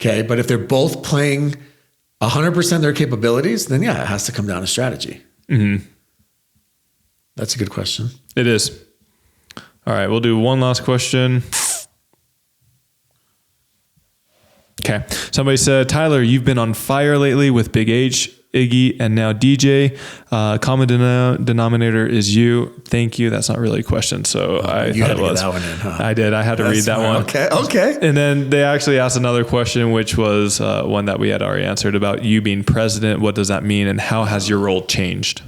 Okay, but if they're both playing 100% their capabilities, then yeah, it has to come down to strategy. That's a good question. It is. All right, we'll do one last question. Okay. Somebody said, Tyler, you've been on fire lately with Big H, Iggy, and now DJ. Common denominator is you. Thank you. That's not really a question. So I thought it was. That one in, huh? I did. I had to read that one. Okay. And then they actually asked another question, which was one that we had already answered about you being president. What does that mean? And how has your role changed?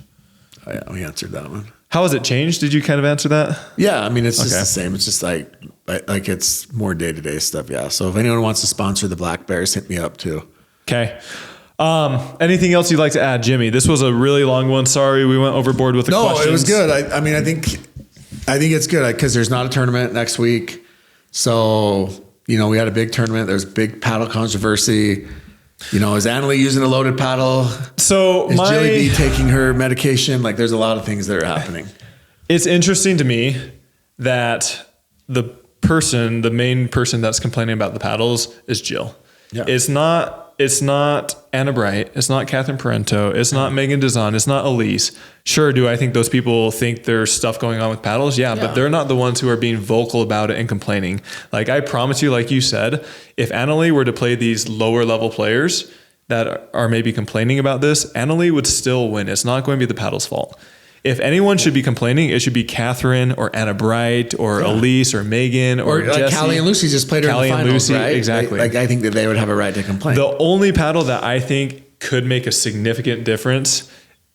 Oh, yeah, we answered that one. How has it changed? Did you kind of answer that? Yeah, I mean, it's just the same. It's just like it's more day-to-day stuff. Yeah. So if anyone wants to sponsor the Black Bears, hit me up too. Okay. Anything else you'd like to add, Jimmy? This was a really long one. Sorry, we went overboard with the questions. No, it was good. I mean, I think it's good because there's not a tournament next week. So, we had a big tournament. There's big paddle controversy. Is Annalie using a loaded paddle? So is Jilly B taking her medication? Like, there's a lot of things that are happening. It's interesting to me that the main person that's complaining about the paddles is Jill. Yeah. It's not Anna Bright. It's not Catherine Parento. It's not Megan Dazan. It's not Elise. Sure, do I think those people think there's stuff going on with paddles? Yeah, but they're not the ones who are being vocal about it and complaining. Like, I promise you, like you said, if Annalie were to play these lower level players that are maybe complaining about this, Annalie would still win. It's not going to be the paddle's fault. If anyone should be complaining, it should be Catherine or Anna Bright or Elise or Megan or Jessie. Callie and Lucy just played her in the finals, right? Exactly. I think that they would have a right to complain. The only paddle that I think could make a significant difference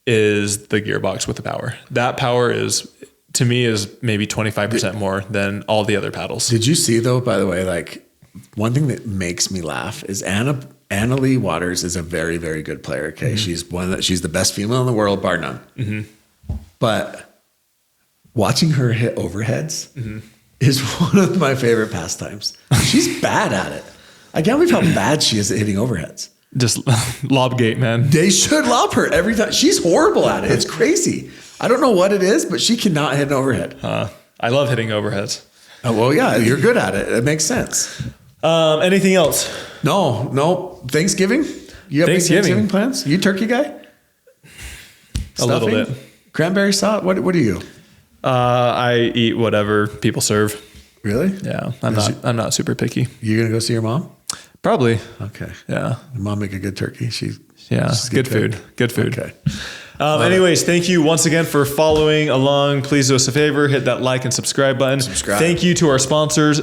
is the gearbox with the power. That power is, to me, is maybe 25% more than all the other paddles. Did you see though, by the way, like one thing that makes me laugh is Anna Lee Waters is a very, very good player. Okay. She's the best female in the world, bar none. But watching her hit overheads is one of my favorite pastimes. She's bad at it. I can't believe how bad she is at hitting overheads. Just lob gate, man. They should lob her every time. She's horrible at it. It's crazy. I don't know what it is, but she cannot hit an overhead. I love hitting overheads. Oh, well, yeah, you're good at it. It makes sense. Anything else? No. Thanksgiving? You have Thanksgiving plans? You turkey guy? A little bit. Cranberry sauce? What do you? I eat whatever people serve. Really? Yeah, I'm not super picky. You gonna go see your mom? Probably. Okay. Yeah. Your mom make a good turkey. She's good food. Good food. Okay. Anyways, thank you once again for following along. Please do us a favor, hit that like and subscribe button. Thank you to our sponsors.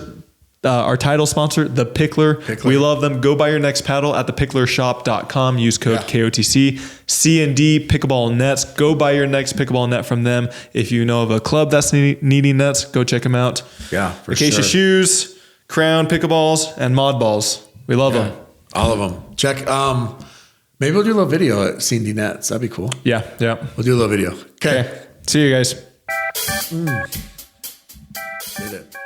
Our title sponsor, The Pickler. We love them. Go buy your next paddle at thepicklershop.com. Use code KOTC. C&D Pickleball Nets. Go buy your next pickleball net from them. If you know of a club that's needing nets, go check them out. Yeah, for Acacia Shoes, Crown Pickleballs, and Mod Balls. We love them. All of them. Check. Maybe we'll do a little video at C&D Nets. That'd be cool. Yeah. We'll do a little video. Okay. See you guys. Did it.